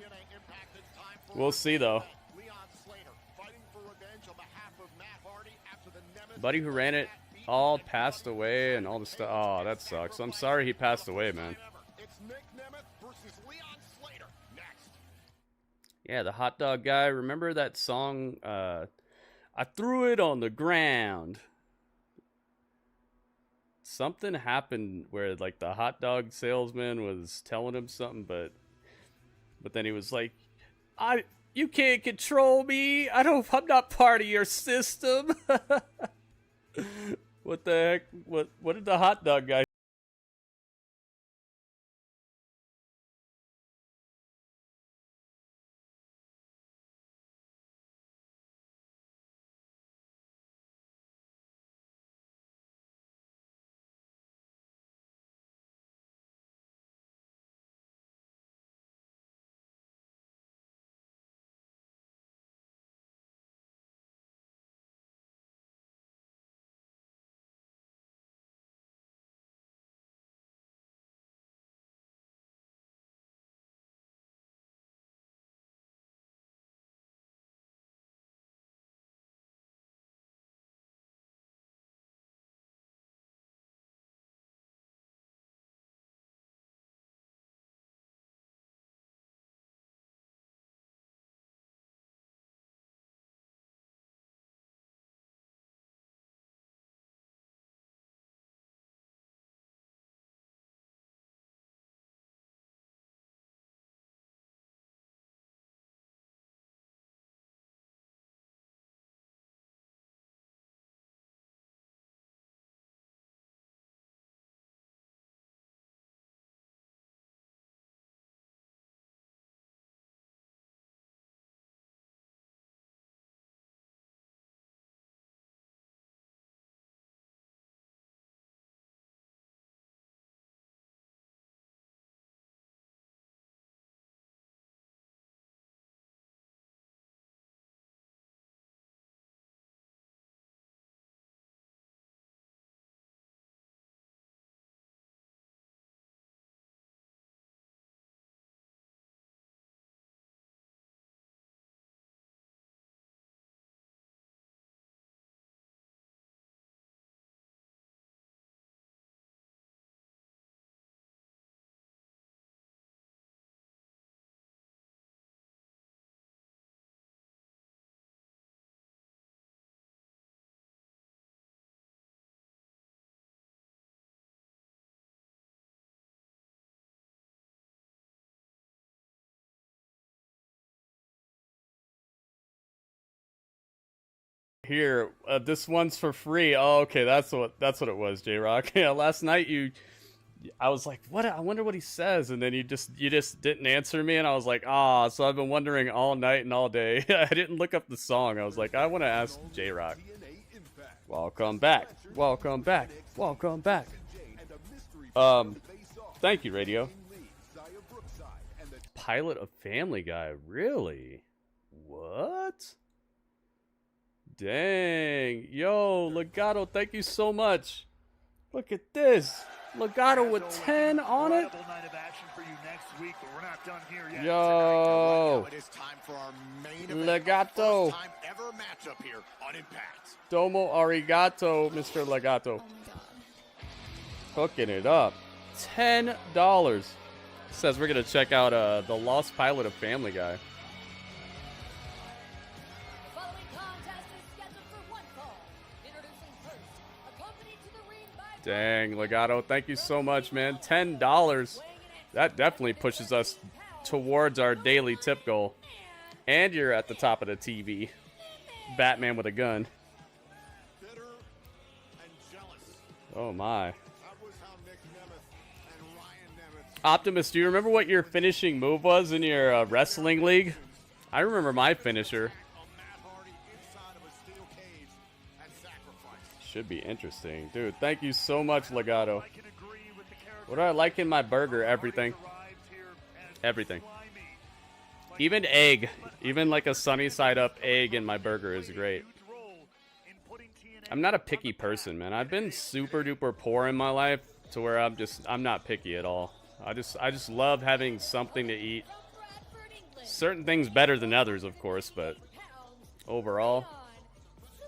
We'll see, though. Buddy who ran it all passed away and all the stuff. Oh, that sucks. I'm sorry he passed away, man. It's Nemeth versus Slater next. Yeah, the hot dog guy. Remember that song? I threw it on the ground. Something happened where like the hot dog salesman was telling him something, but then he was like, you can't control me. I'm not part of your system. What the heck? What did the hot dog guy Here, this one's for free. Oh, okay, that's what it was, J-Rock. Yeah, last night I was like, what? I wonder what he says, and then you just didn't answer me, and I was like, ah. So I've been wondering all night and all day. I didn't look up the song. I was like, I want to ask J-Rock. Welcome back. Welcome back. Welcome back. Thank you, Radio. Pilot of Family Guy, really? What? Dang. Yo, Legato, thank you so much. Look at this. Legato with 10 on it. Yo. It is time for our main Legato. first time ever matchup here on Impact. Domo arigato, Mr. Legato. Hooking it up. $10. Says we're going to check out the Lost Pilot of Family Guy. Dang, Legato, thank you so much, man. $10. That definitely pushes us towards our daily tip goal. And you're at the top of the TV. Batman with a gun. Oh, my. Optimus, do you remember what your finishing move was in your wrestling league? I remember my finisher. Should be interesting. Dude, thank you so much, Legato. What do I like in my burger? Everything. Everything. Even egg. Even like a sunny side up egg in my burger is great. I'm not a picky person, man. I've been super duper poor in my life to where I'm not picky at all. I just love having something to eat. Certain things better than others, of course, but overall,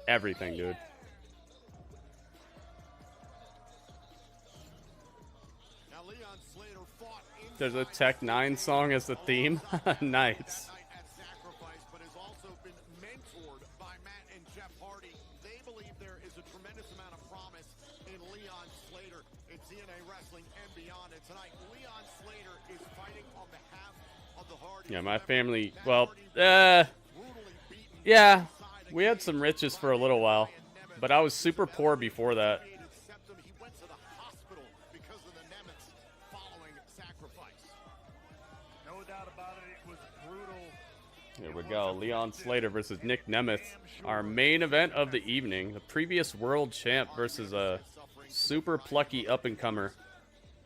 everything, dude. There's a Tech 9 song as the theme. Nice. But has also been mentored by Matt and Jeff Hardy. They believe there is a tremendous amount of promise in Leon Slater in TNA Wrestling and beyond. And tonight, Leon Slater is fighting on behalf of the Hardys. Yeah, my family, well, yeah, we had some riches for a little while, but I was super poor before that. He went to the hospital because of the Nemeth following sacrifice. No doubt about it, it was brutal. Here we go, Leon Slater versus Nick Nemeth, our main event of the evening. The previous world champ versus a super plucky up-and-comer.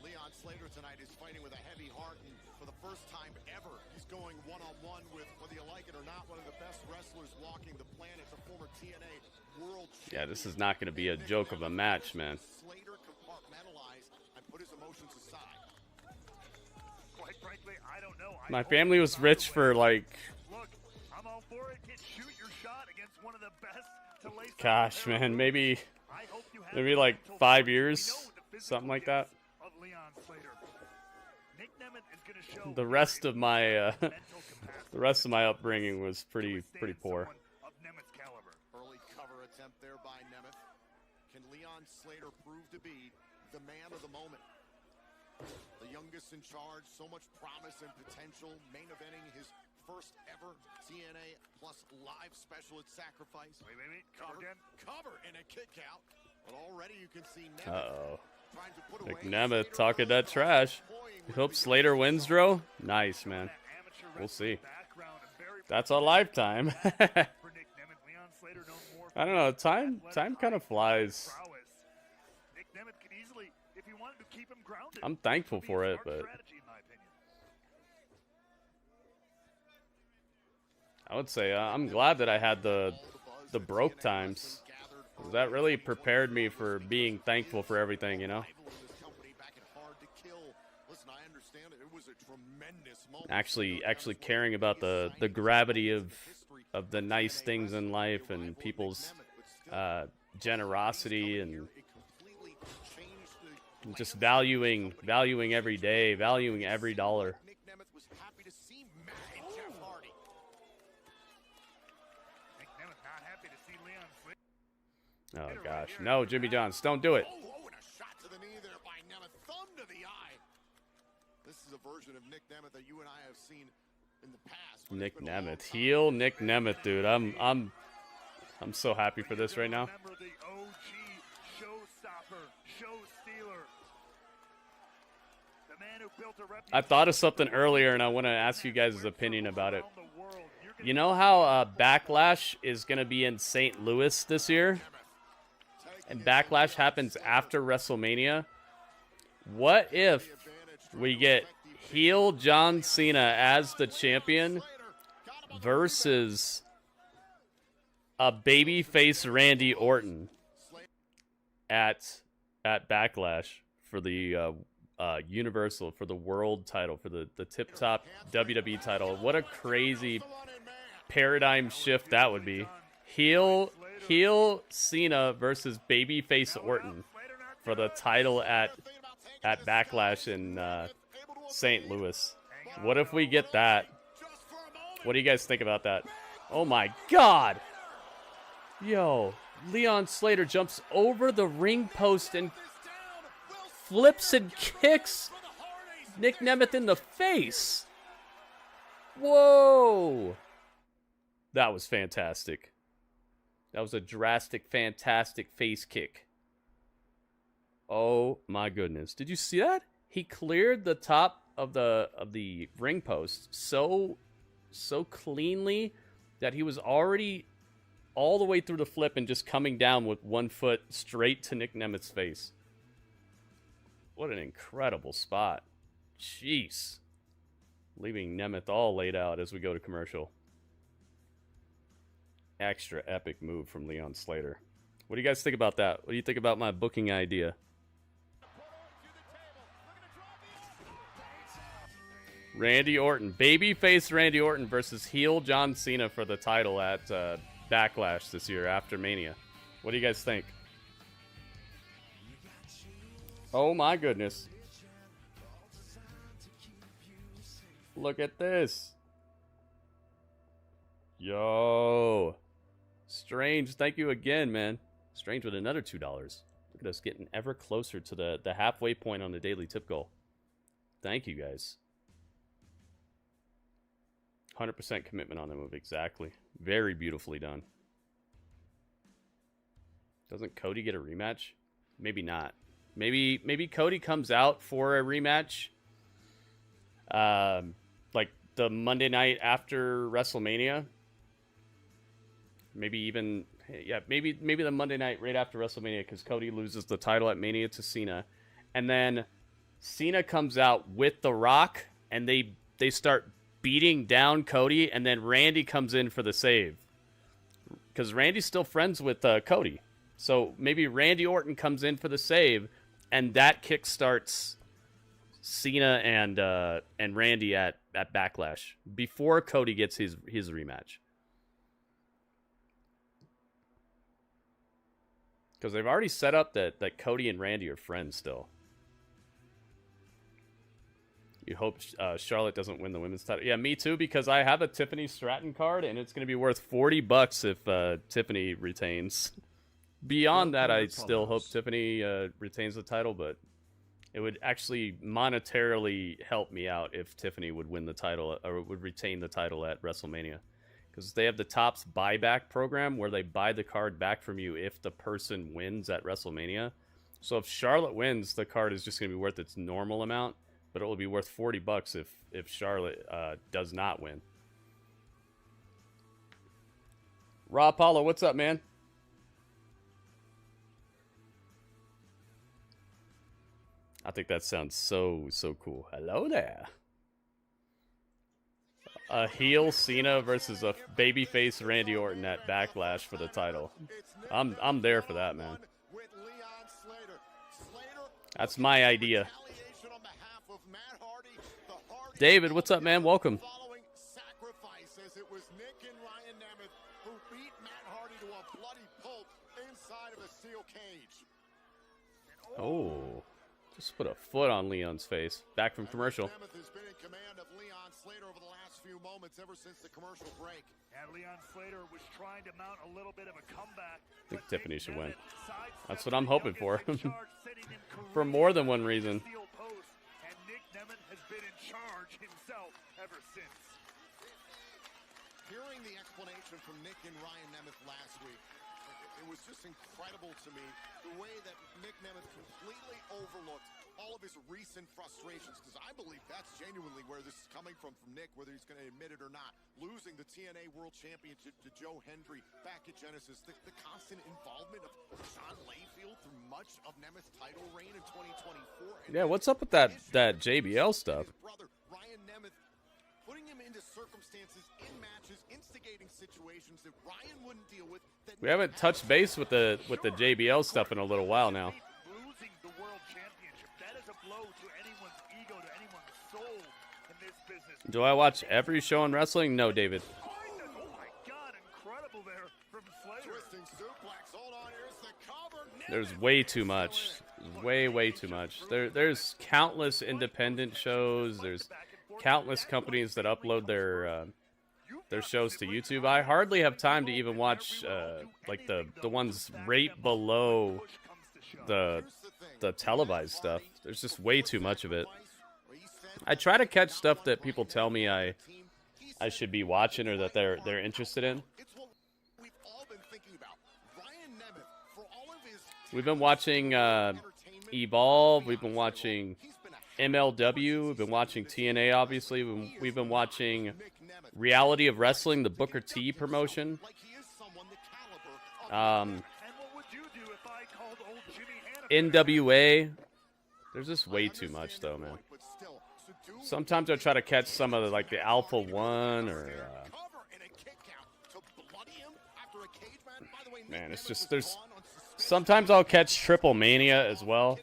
Leon Slater tonight is fighting with a heavy heart, and for the first time ever, he's going one-on-one with, whether you like it or not, one of the best wrestlers walking the planet, the former TNA world champion. Yeah, this is not going to be a joke of a match, man. Slater compartmentalized and put his emotions aside. Quite frankly, I don't know. My family was rich for like, Look, I'm all for it. Shoot your shot against one of the best to lace gosh, man, maybe like 5 years, something like that. Of Leon Slater. Nick Nemeth is going to show The rest of my upbringing was pretty poor. of Nemeth's caliber. Early cover attempt there by Nemeth. Can Leon Slater prove to be the man of the moment? The youngest in charge, so much promise and potential, main eventing his first ever TNA plus live special at Sacrifice. Wait, cover again. Cover and a kick out. But already you can see Nemeth trying to put Nick away Nemeth talking that trash. Hope Slater wins, Dro. Nice, man. We'll see. That's a lifetime. I don't know. Time kind of flies. Nick Nemeth could easily, if he wanted to keep him grounded. I'm thankful for it, but I would say I'm glad that I had the broke times. That really prepared me for being thankful for everything, you know? Actually caring about the gravity of the nice things in life and people's generosity and just valuing every day, valuing every dollar. Oh gosh, no, Jimmy Johns, don't do it. Oh, and a shot to the knee there by Nemeth, thumb to the eye. This is a version of Nick Nemeth that you and I have seen in the past. Nick Nemeth, heel Nick Nemeth, dude. I'm so happy for this right now. Remember the OG showstopper, show stealer. The man who built a reputation. I thought of something earlier, and I want to ask you guys' opinion about it. You know how Backlash is going to be in St. Louis this year? And Backlash happens after WrestleMania? What if we get heel John Cena as the champion versus a babyface Randy Orton at Backlash for the Universal, for the world title, for the tip-top WWE title? What a crazy paradigm shift that would be. Heel Cena versus babyface Orton for the title at Backlash in St. Louis. What if we get that? What do you guys think about that? Oh my God! Yo, Leon Slater jumps over the ring post and flips and kicks Nick Nemeth in the face. Whoa! That was fantastic. That was a drastic, fantastic face kick. Oh my goodness. Did you see that? He cleared the top of the ring post so cleanly that he was already all the way through the flip and just coming down with 1 foot straight to Nick Nemeth's face. What an incredible spot. Jeez. Leaving Nemeth all laid out as we go to commercial. Extra epic move from Leon Slater. What do you guys think about that? What do you think about my booking idea? Randy Orton. Babyface Randy Orton versus heel John Cena for the title at Backlash this year after Mania. What do you guys think? Oh my goodness. Look at this. Yo. Strange, thank you again, man. Strange with another $2. Look at us getting ever closer to the halfway point on the daily tip goal. Thank you, guys. 100% commitment on the move, exactly. Very beautifully done. Doesn't Cody get a rematch? Maybe not. Maybe Cody comes out for a rematch. Like the Monday night after WrestleMania. Maybe the Monday night right after WrestleMania, because Cody loses the title at Mania to Cena. And then Cena comes out with The Rock, and they start beating down Cody, and then Randy comes in for the save. Because Randy's still friends with Cody. So maybe Randy Orton comes in for the save, and that kickstarts Cena and Randy at Backlash before Cody gets his rematch. Because they've already set up that Cody and Randy are friends still. You hope Charlotte doesn't win the women's title. Yeah, me too, because I have a Tiffany Stratton card, and it's going to be worth $40 if Tiffany retains. Beyond that, I still hope Tiffany retains the title, but it would actually monetarily help me out if Tiffany would win the title or would retain the title at WrestleMania. Because they have the Topps buyback program where they buy the card back from you if the person wins at WrestleMania. So if Charlotte wins, the card is just going to be worth its normal amount, but it will be worth $40 if Charlotte does not win. Raw Apollo, what's up, man? I think that sounds so cool. Hello there. A heel Cena versus a babyface Randy Orton at Backlash for the title. I'm there for that, man. That's my idea. David, what's up, man? Welcome. It was Nick and Ryan Nemeth who beat Matt Hardy to a bloody pulp inside of a steel cage. Oh, just put a foot on Leon's face. Back from commercial. Nemeth has been in command of Leon Slater over the last few moments ever since the commercial break. And Leon Slater was trying to mount a little bit of a comeback. I think Tiffany should win. That's what I'm hoping for. For more than one reason. And Nick Nemeth has been in charge himself ever since. hearing the explanation from Nick and Ryan Nemeth last week, it was just incredible to me the way that Nick Nemeth completely overlooked all of his recent frustrations, because I believe that's genuinely where this is coming from Nick, whether he's going to admit it or not. Losing the TNA World Championship to Joe Hendry back at Genesis, the constant involvement of Sean Layfield through much of Nemeth's title reign in 2024. Yeah, what's up with that JBL stuff? His brother, Ryan Nemeth, putting him into circumstances in matches, instigating situations that Ryan wouldn't deal with. We haven't touched base with the JBL stuff in a little while now. Losing the world championship, that is a blow to anyone's ego, to anyone's soul in this business. Do I watch every show in wrestling? No, David. Oh my God, incredible there from Slater. Twisting suplex. Hold on, here's the cover. There's way too much. Way too much. There's countless independent shows. There's countless companies that upload their shows to YouTube. I hardly have time to even watch like the ones right below the televised stuff. There's just way too much of it. I try to catch stuff that people tell me I should be watching or that they're interested in. We've been watching Evolve. We've been watching MLW. We've been watching TNA, obviously. We've been watching Reality of Wrestling, the Booker T promotion. NWA. There's just way too much, though, man. Sometimes I try to catch some of the Alpha One or... man, it's just... there's... Sometimes I'll catch Triple Mania as well.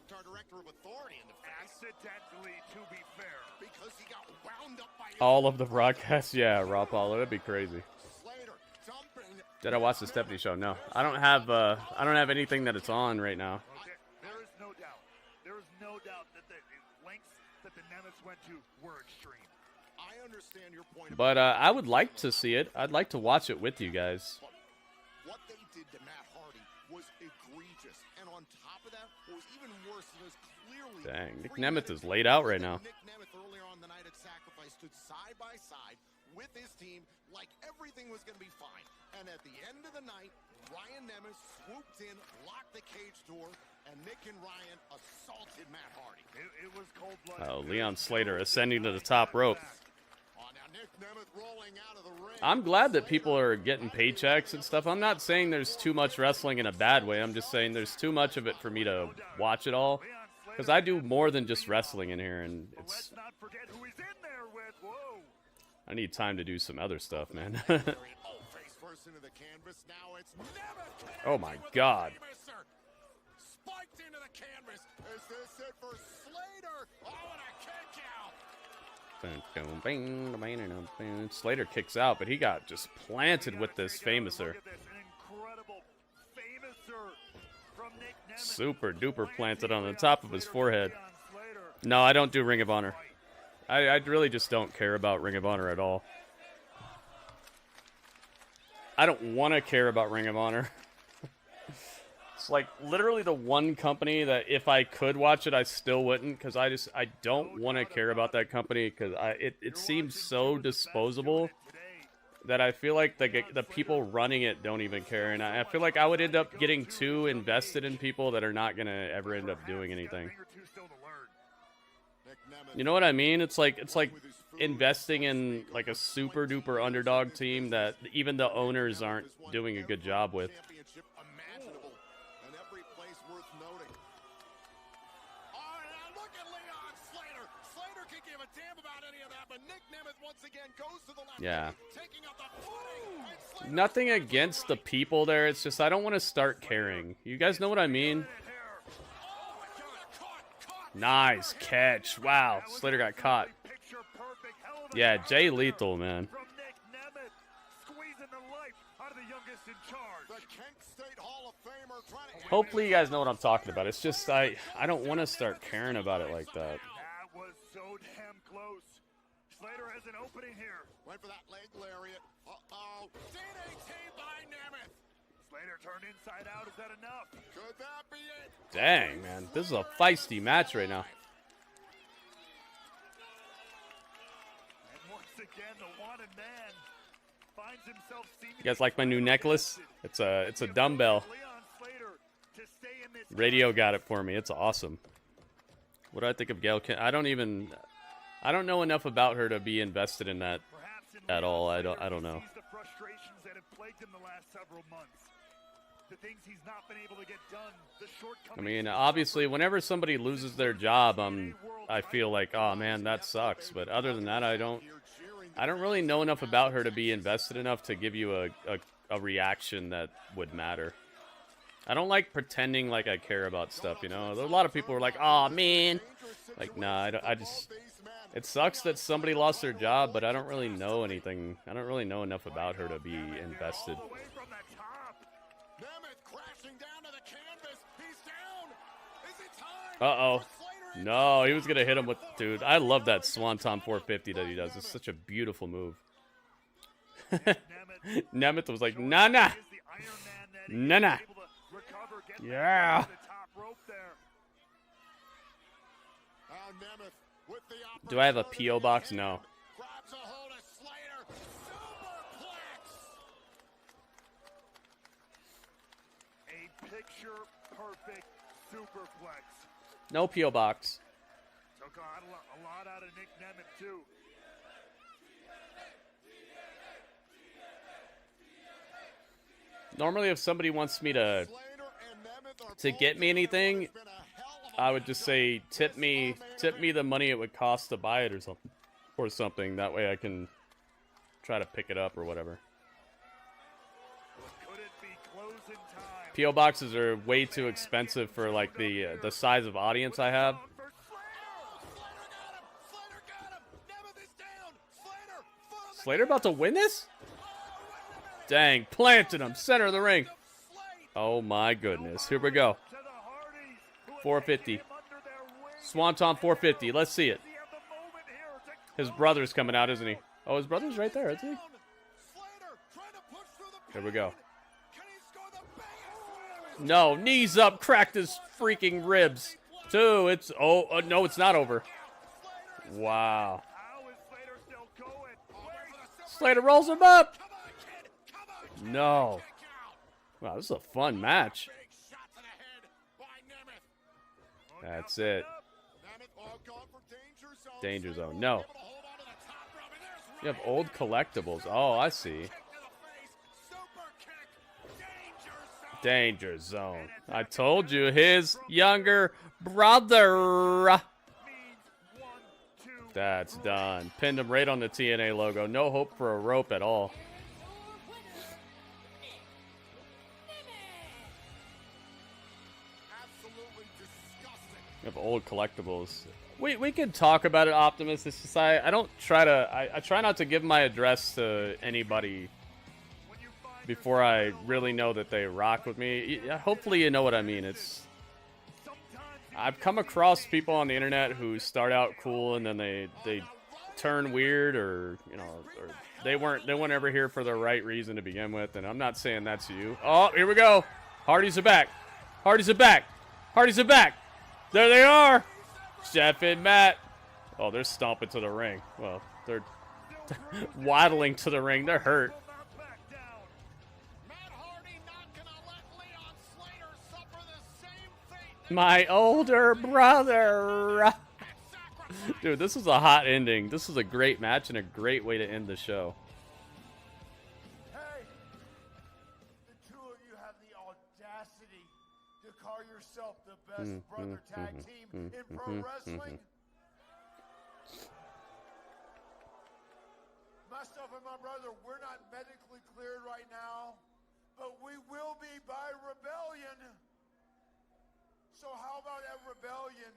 All of the broadcasts, yeah, Raw Paulo, that'd be crazy. Did I watch the Stephanie show? No, I don't have anything that it's on right now. There is no doubt. There is no doubt that the lengths that the Nemeth went to were extreme. I understand your point. But I would like to see it. I'd like to watch it with you guys. What they did to Matt Hardy was egregious, and on top of that, what was even worse was clearly. Dang, Nick Nemeth is laid out right now. Nick Nemeth earlier on the night at Sacrifice stood side by side with his team like everything was going to be fine. And at the end of the night, Ryan Nemeth swooped in, locked the cage door, and Nick and Ryan assaulted Matt Hardy. It was cold-blooded. Oh, Leon Slater ascending to the top rope. Now Nick Nemeth rolling out of the ring. I'm glad that people are getting paychecks and stuff. I'm not saying there's too much wrestling in a bad way. I'm just saying there's too much of it for me to watch it all. Because I do more than just wrestling in here, and it's... I need time to do some other stuff, man. Oh my God. Spiked into the canvas. Is this it for Slater? Oh, and a kick out. Slater kicks out, but he got just planted with this famouser. Super duper planted on the top of his forehead. No, I don't do Ring of Honor. I really just don't care about Ring of Honor at all. I don't want to care about Ring of Honor. It's like literally the one company that if I could watch it, I still wouldn't, because I don't want to care about that company, because it seems so disposable that I feel like the people running it don't even care, and I feel like I would end up getting too invested in people that are not going to ever end up doing anything. You know what I mean? It's like investing in like a super duper underdog team that even the owners aren't doing a good job with. Yeah. Nothing against the people there. It's just I don't want to start caring. You guys know what I mean? Nice catch. Wow. Slater got caught. Yeah, Jay Lethal, man. Hopefully you guys know what I'm talking about. It's just I don't want to start caring about it like that. That was so damn close. Slater has an opening here. Went for that leg lariat. Uh-oh. DDT by Nemeth. Slater turned inside out. Is that enough? Could that be it? Dang, man. This is a feisty match right now. And once again, the wanted man finds himself You guys like my new necklace? It's a dumbbell. Leon Slater to stay in this Radio got it for me. It's awesome. What do I think of Gail? I don't know enough about her to be invested in that at all. I don't know. sees the frustrations that have plagued him the last several months. The things he's not been able to get done, the shortcomings. I mean, obviously, whenever somebody loses their job, I feel like, oh man, that sucks. But other than that, I don't really know enough about her to be invested enough to give you a reaction that would matter. I don't like pretending like I care about stuff, you know. There's a lot of people who are like, oh man, like nah, it sucks that somebody lost their job, but I don't really know anything. I don't really know enough about her to be invested. Uh-oh. No, he was going to hit him with... Dude, I love that Swanton 450 that he does. It's such a beautiful move. Nemeth was like, nah. Nah. Yeah. Do I have a P.O. box? No. A picture-perfect superplex. No P.O. box. Took a lot out of Nick Nemeth, too. Normally, if somebody wants me to get me anything, I would just say tip me the money it would cost to buy it or something. That way I can try to pick it up or whatever. P.O. boxes are way too expensive for like the size of audience I have. Slater about to win this? Dang, planted him, center of the ring. Oh my goodness, here we go. 450. Swanton 450, let's see it. His brother's coming out, isn't he? Oh, his brother's right there, isn't he? Here we go. No, knees up, cracked his freaking ribs. Two, it's, no, it's not over. Wow. Slater rolls him up. No. Wow, this is a fun match. That's it. Danger zone. No. You have old collectibles. Oh, I see. Danger zone. I told you, his younger brother. That's done. Pinned him right on the TNA logo. No hope for a rope at all. Of old collectibles. We can talk about it, Optimus. It's just I don't try to I try not to give my address to anybody before I really know that they rock with me. Hopefully you know what I mean. I've come across people on the internet who start out cool and then they turn weird, or you know, or they weren't ever here for the right reason to begin with, and I'm not saying that's you. Oh, here we go. Hardys are back. Hardys are back. Hardys are back. There they are. Jeff and Matt. Oh, they're stomping to the ring. Well, they're waddling to the ring. They're hurt. My older brother. Dude, this is a hot ending. This is a great match and a great way to end the show. Hey, the two of you have the audacity to call yourself the best brother tag team in pro wrestling? Myself and my brother, we're not medically cleared right now, but we will be by rebellion. So how about at Rebellion,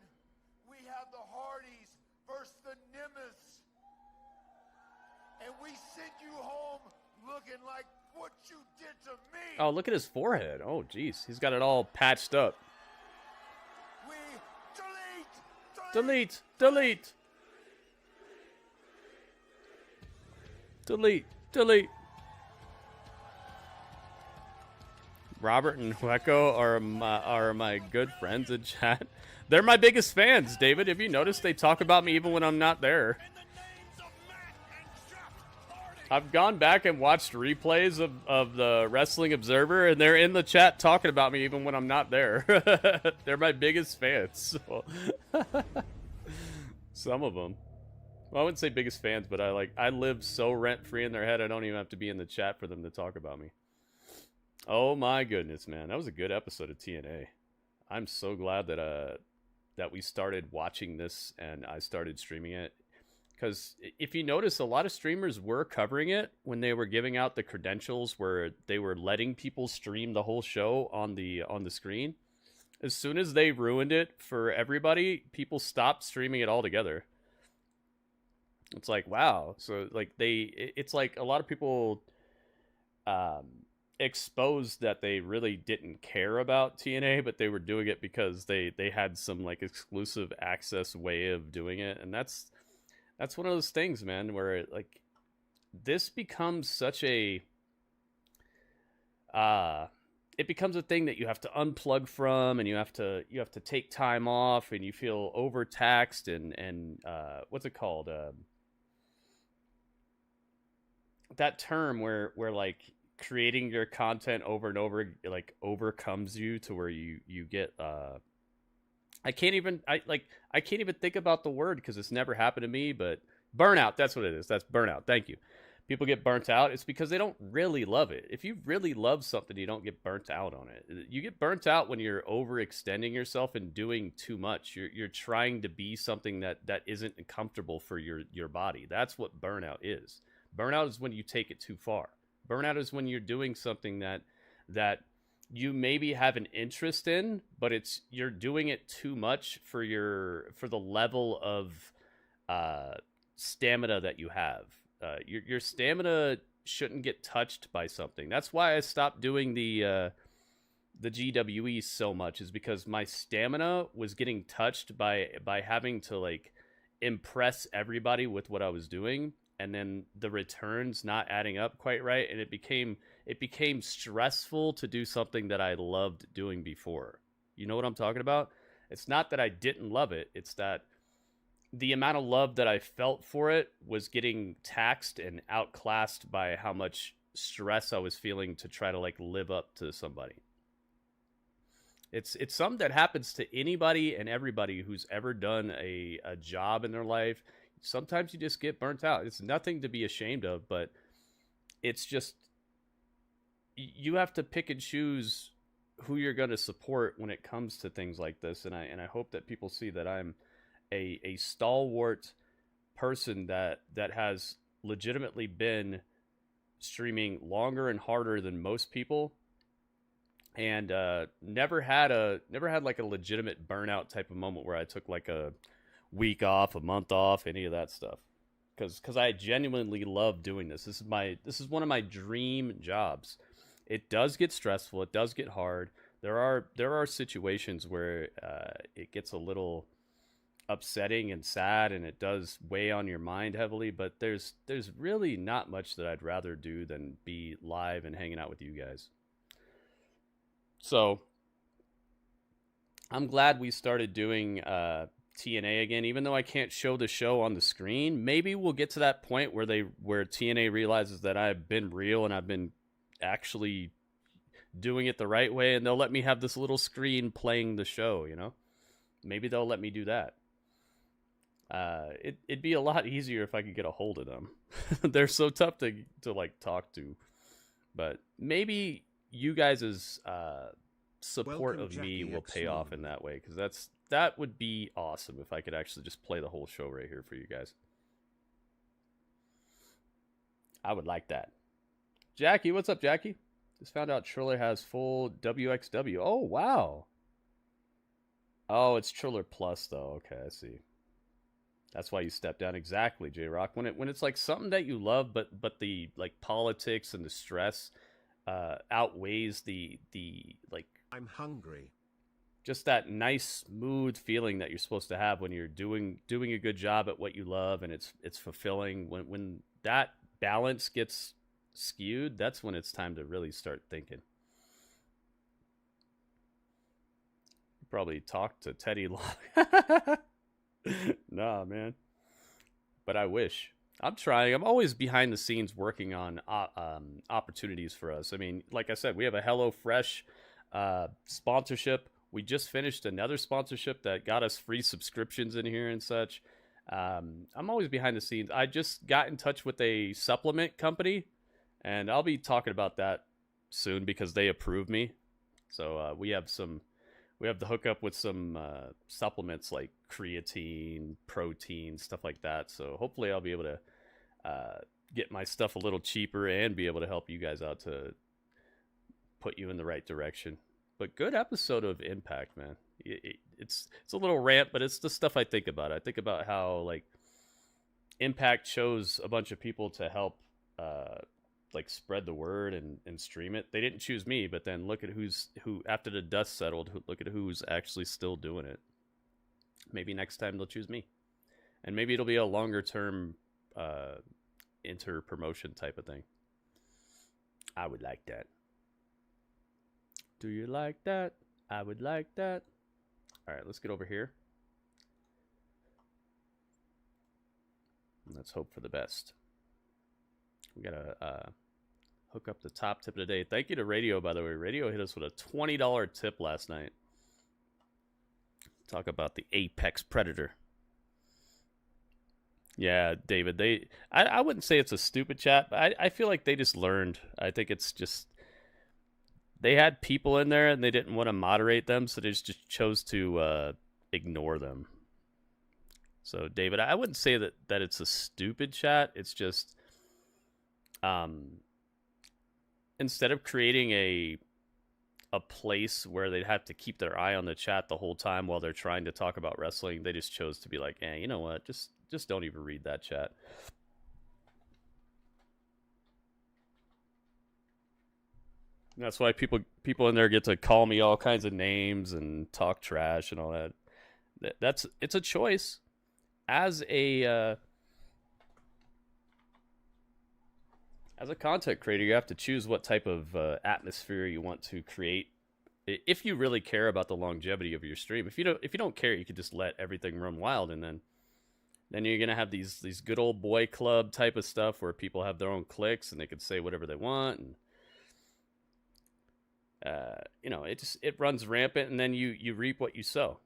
we have the Hardys versus the Nemeths, and we send you home looking like what you did to me. Oh, look at his forehead. Oh, jeez. He's got it all patched up. We delete. Robert and Hueco are my good friends in chat. They're my biggest fans, David. Have you noticed they talk about me even when I'm not there? I've gone back and watched replays of the Wrestling Observer, and they're in the chat talking about me even when I'm not there. They're my biggest fans. So. Some of them. Well, I wouldn't say biggest fans, but I live so rent-free in their head, I don't even have to be in the chat for them to talk about me. Oh my goodness, man. That was a good episode of TNA. I'm so glad that we started watching this and I started streaming it. Because if you notice, a lot of streamers were covering it when they were giving out the credentials where they were letting people stream the whole show on the screen. As soon as they ruined it for everybody, people stopped streaming it altogether. It's like, wow. So like it's like a lot of people exposed that they really didn't care about TNA, but they were doing it because they had some like exclusive access way of doing it. And that's one of those things, man, where like this becomes such a it becomes a thing that you have to unplug from, and you have to take time off, and you feel overtaxed and what's it called? That term where like creating your content over and over like overcomes you to where you get I can't even think about the word because it's never happened to me, but burnout, that's what it is. That's burnout. Thank you. People get burnt out. It's because they don't really love it. If you really love something, you don't get burnt out on it. You get burnt out when you're overextending yourself and doing too much. You're trying to be something that isn't comfortable for your body. That's what burnout is. Burnout is when you take it too far. Burnout is when you're doing something that you maybe have an interest in, but you're doing it too much for the level of stamina that you have. Your stamina shouldn't get touched by something. That's why I stopped doing the GWE so much, is because my stamina was getting touched by having to like impress everybody with what I was doing, and then the returns not adding up quite right, and it became stressful to do something that I loved doing before. You know what I'm talking about? It's not that I didn't love it, it's that the amount of love that I felt for it was getting taxed and outclassed by how much stress I was feeling to try to like live up to somebody. It's something that happens to anybody and everybody who's ever done a job in their life. Sometimes you just get burnt out. It's nothing to be ashamed of, but it's just you have to pick and choose who you're going to support when it comes to things like this. And I hope that people see that I'm a stalwart person that has legitimately been streaming longer and harder than most people, and never had like a legitimate burnout type of moment where I took like a week off, a month off, any of that stuff, because I genuinely love doing this. This is one of my dream jobs. It does get stressful, it does get hard. There are situations where it gets a little upsetting and sad, and it does weigh on your mind heavily, but there's really not much that I'd rather do than be live and hanging out with you guys. So I'm glad we started doing TNA again, even though I can't show the show on the screen. Maybe we'll get to that point where TNA realizes that I've been real and I've been actually doing it the right way, and they'll let me have this little screen playing the show, you know? Maybe they'll let me do that. It'd be a lot easier if I could get a hold of them. They're so tough to like talk to, but maybe you guys' support Welcome, of me Jackie will pay X. off in that way, because that would be awesome if I could actually just play the whole show right here for you guys. I would like that. Jackie, what's up, Jackie? Just found out Triller has full WXW. Oh, wow. Oh, it's Triller Plus, though. Okay, I see. That's why you step down. Exactly, J-Rock. When it's like something that you love, but the like politics and the stress outweighs the like. I'm hungry. Just that nice, smooth feeling that you're supposed to have when you're doing a good job at what you love, and it's fulfilling. When that balance gets skewed, that's when it's time to really start thinking. You probably talk to Teddy Long. Nah, man. But I wish. I'm trying. I'm always behind the scenes working on opportunities for us. I mean, like I said, we have a HelloFresh sponsorship. We just finished another sponsorship that got us free subscriptions in here and such. I'm always behind the scenes. I just got in touch with a supplement company, and I'll be talking about that soon because they approved me. So we have the hookup with some supplements like creatine, protein, stuff like that. So hopefully I'll be able to get my stuff a little cheaper and be able to help you guys out to put you in the right direction. But good episode of Impact, man. It's a little rant, but it's the stuff I think about. I think about how like Impact chose a bunch of people to help like spread the word and stream it. They didn't choose me, but then look at who after the dust settled, look at who's actually still doing it. Maybe next time they'll choose me. And maybe it'll be a longer term inter-promotion type of thing. I would like that. Do you like that? I would like that. All right, let's get over here. Let's hope for the best. We got to hook up the top tip of the day. Thank you to Radio, by the way. Radio hit us with a $20 tip last night. Talk about the apex predator. Yeah, David. I wouldn't say it's a stupid chat, but I feel like they just learned. I think it's just they had people in there and they didn't want to moderate them, so they just chose to ignore them. So, David, I wouldn't say that it's a stupid chat. It's just instead of creating a place where they'd have to keep their eye on the chat the whole time while they're trying to talk about wrestling, they just chose to be like, you know what, just don't even read that chat. And that's why people in there get to call me all kinds of names and talk trash and all that. It's a choice. As a content creator, you have to choose what type of atmosphere you want to create. If you really care about the longevity of your stream, if you don't care, you could just let everything run wild, and then you're gonna have these good old boy club type of stuff where people have their own cliques and they can say whatever they want, and it runs rampant, and then you reap what you sow.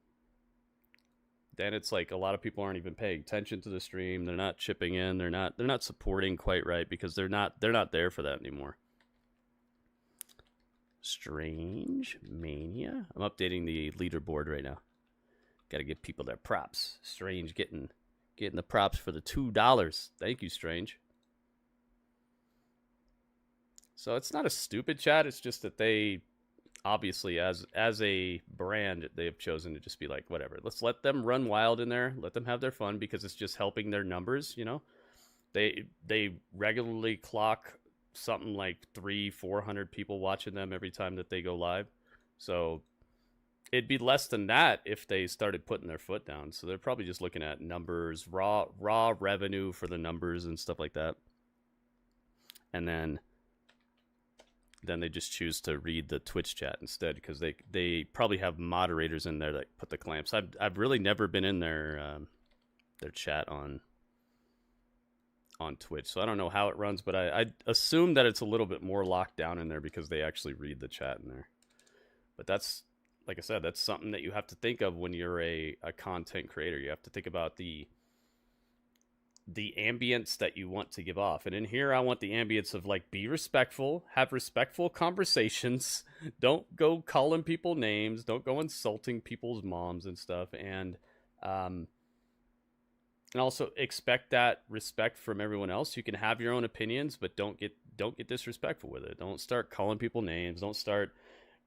Then it's like a lot of people aren't even paying attention to the stream. They're not chipping in. They're not supporting quite right because they're not there for that anymore. Strange Mania. I'm updating the leaderboard right now. Got to give people their props. Strange getting the props for the $2. Thank you, Strange. So it's not a stupid chat. It's just that they obviously, as a brand, they have chosen to just be like, whatever. Let's let them run wild in there. Let them have their fun because it's just helping their numbers. You know, they regularly clock something like 300-400 people watching them every time that they go live. So it'd be less than that if they started putting their foot down. So they're probably just looking at numbers, raw revenue for the numbers and stuff like that. And then they just choose to read the Twitch chat instead because they probably have moderators in there that put the clamps. I've really never been in their chat on Twitch, so I don't know how it runs, but I assume that it's a little bit more locked down in there because they actually read the chat in there. But that's, like I said, that's something that you have to think of when you're a content creator. You have to think about the ambience that you want to give off. And in here, I want the ambience of like, be respectful, have respectful conversations. Don't go calling people names. Don't go insulting people's moms and stuff. And also expect that respect from everyone else. You can have your own opinions, but don't get disrespectful with it. Don't start calling people names. Don't start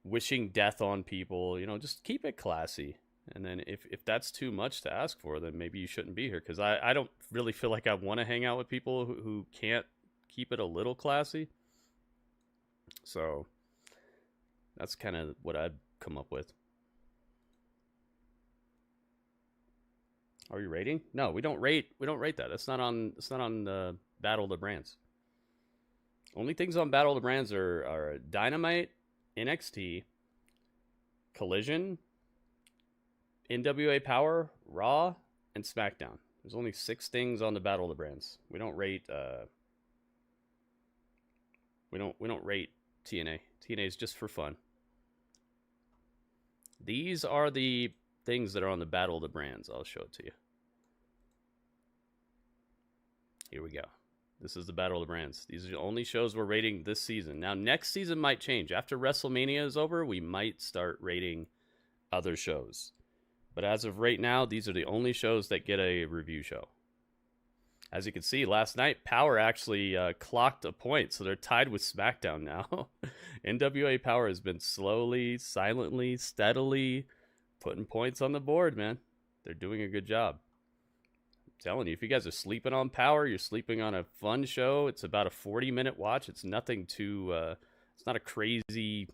wishing death on people. You know, just keep it classy. And then if that's too much to ask for, then maybe you shouldn't be here. Because I don't really feel like I want to hang out with people who can't keep it a little classy. So that's kind of what I've come up with. Are we rating? No, we don't rate. We don't rate that. It's not on the Battle of the Brands. Only things on Battle of the Brands are Dynamite, NXT, Collision, NWA Power, Raw, and SmackDown. There's only 6 things on the Battle of the Brands. We don't rate we don't rate TNA. TNA is just for fun. These are the things that are on the Battle of the Brands. I'll show it to you. Here we go. This is the Battle of the Brands. These are the only shows we're rating this season. Now, next season might change. After WrestleMania is over, we might start rating other shows. But as of right now, these are the only shows that get a review show. As you can see, last night, Power actually clocked a point, so they're tied with SmackDown now. NWA Power has been slowly, silently, steadily putting points on the board, man. They're doing a good job. Telling you, if you guys are sleeping on Power, you're sleeping on a fun show. It's about a 40-minute watch. It's nothing too it's not a crazy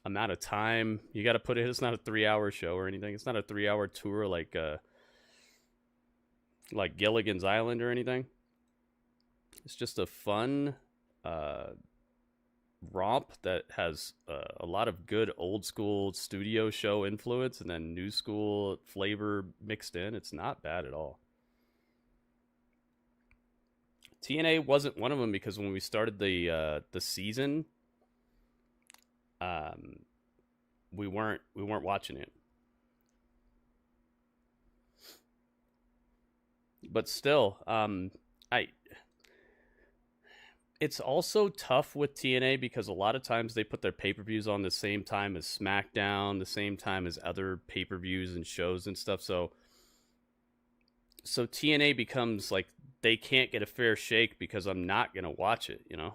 amount of time you got to put it. It's not a 3-hour show or anything. It's not a 3-hour tour like Gilligan's Island or anything. It's just a fun romp that has a lot of good old school studio show influence and then new school flavor mixed in. It's not bad at all. TNA wasn't one of them because when we started the season, we weren't watching it. But still, it's also tough with TNA because a lot of times they put their pay-per-views on the same time as SmackDown, the same time as other pay-per-views and shows and stuff. So TNA becomes like they can't get a fair shake because I'm not going to watch it, you know.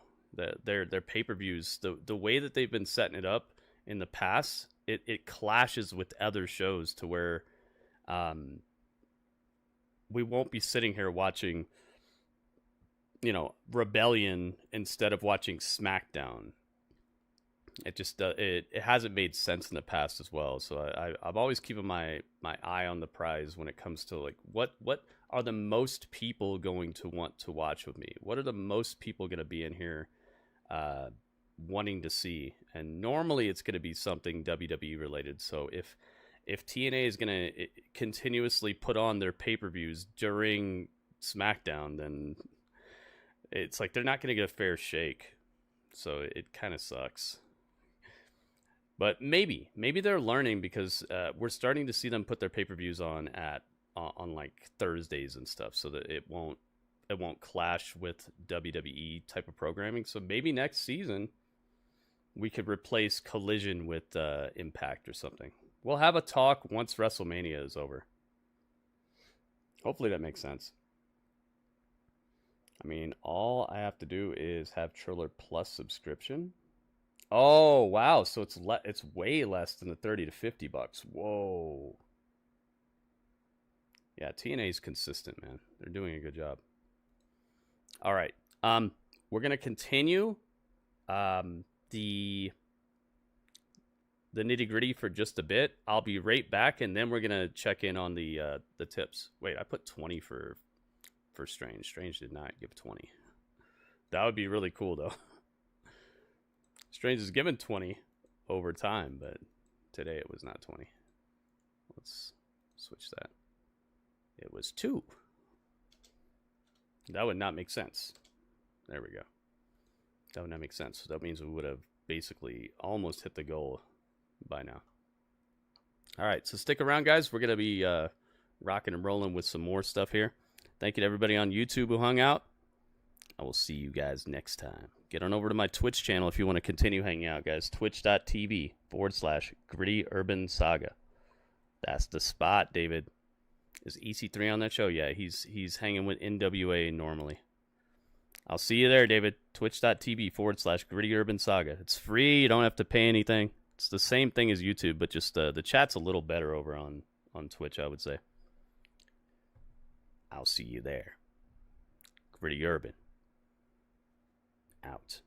Their pay-per-views, the way that they've been setting it up in the past, it clashes with other shows to where we won't be sitting here watching, you know, Rebellion instead of watching SmackDown. It just it hasn't made sense in the past as well. So I'm always keeping my eye on the prize when it comes to like what are the most people going to want to watch with me? What are the most people going to be in here wanting to see? And normally it's going to be something WWE related. So if TNA is going to continuously put on their pay-per-views during SmackDown, then it's like they're not going to get a fair shake. So it kind of sucks. But maybe they're learning because we're starting to see them put their pay-per-views on like Thursdays and stuff, so that it won't clash with WWE type of programming. So maybe next season we could replace Collision with Impact or something. We'll have a talk once WrestleMania is over. Hopefully that makes sense. I mean, all I have to do is have Triller Plus subscription. Oh, wow. So it's way less than the $30 to $50. Whoa. Yeah, TNA is consistent, man. They're doing a good job. All right. We're going to continue the nitty-gritty for just a bit. I'll be right back, and then we're going to check in on the tips. Wait, I put 20 for Strange. Strange did not give 20. That would be really cool, though. Strange is given 20 over time, but today it was not 20. Let's switch that. It was 2. That would not make sense. There we go. That would not make sense. That means we would have basically almost hit the goal by now. All right, so stick around, guys. We're going to be rocking and rolling with some more stuff here. Thank you to everybody on YouTube who hung out. I will see you guys next time. Get on over to my Twitch channel if you want to continue hanging out, guys. Twitch.tv/Gritty Urban Saga. That's the spot, David. Is EC3 on that show? Yeah, he's hanging with NWA normally. I'll see you there, David. Twitch.tv/Gritty Urban Saga. It's free. You don't have to pay anything. It's the same thing as YouTube, but just the chat's a little better over on Twitch, I would say. I'll see you there. Gritty Urban. Out.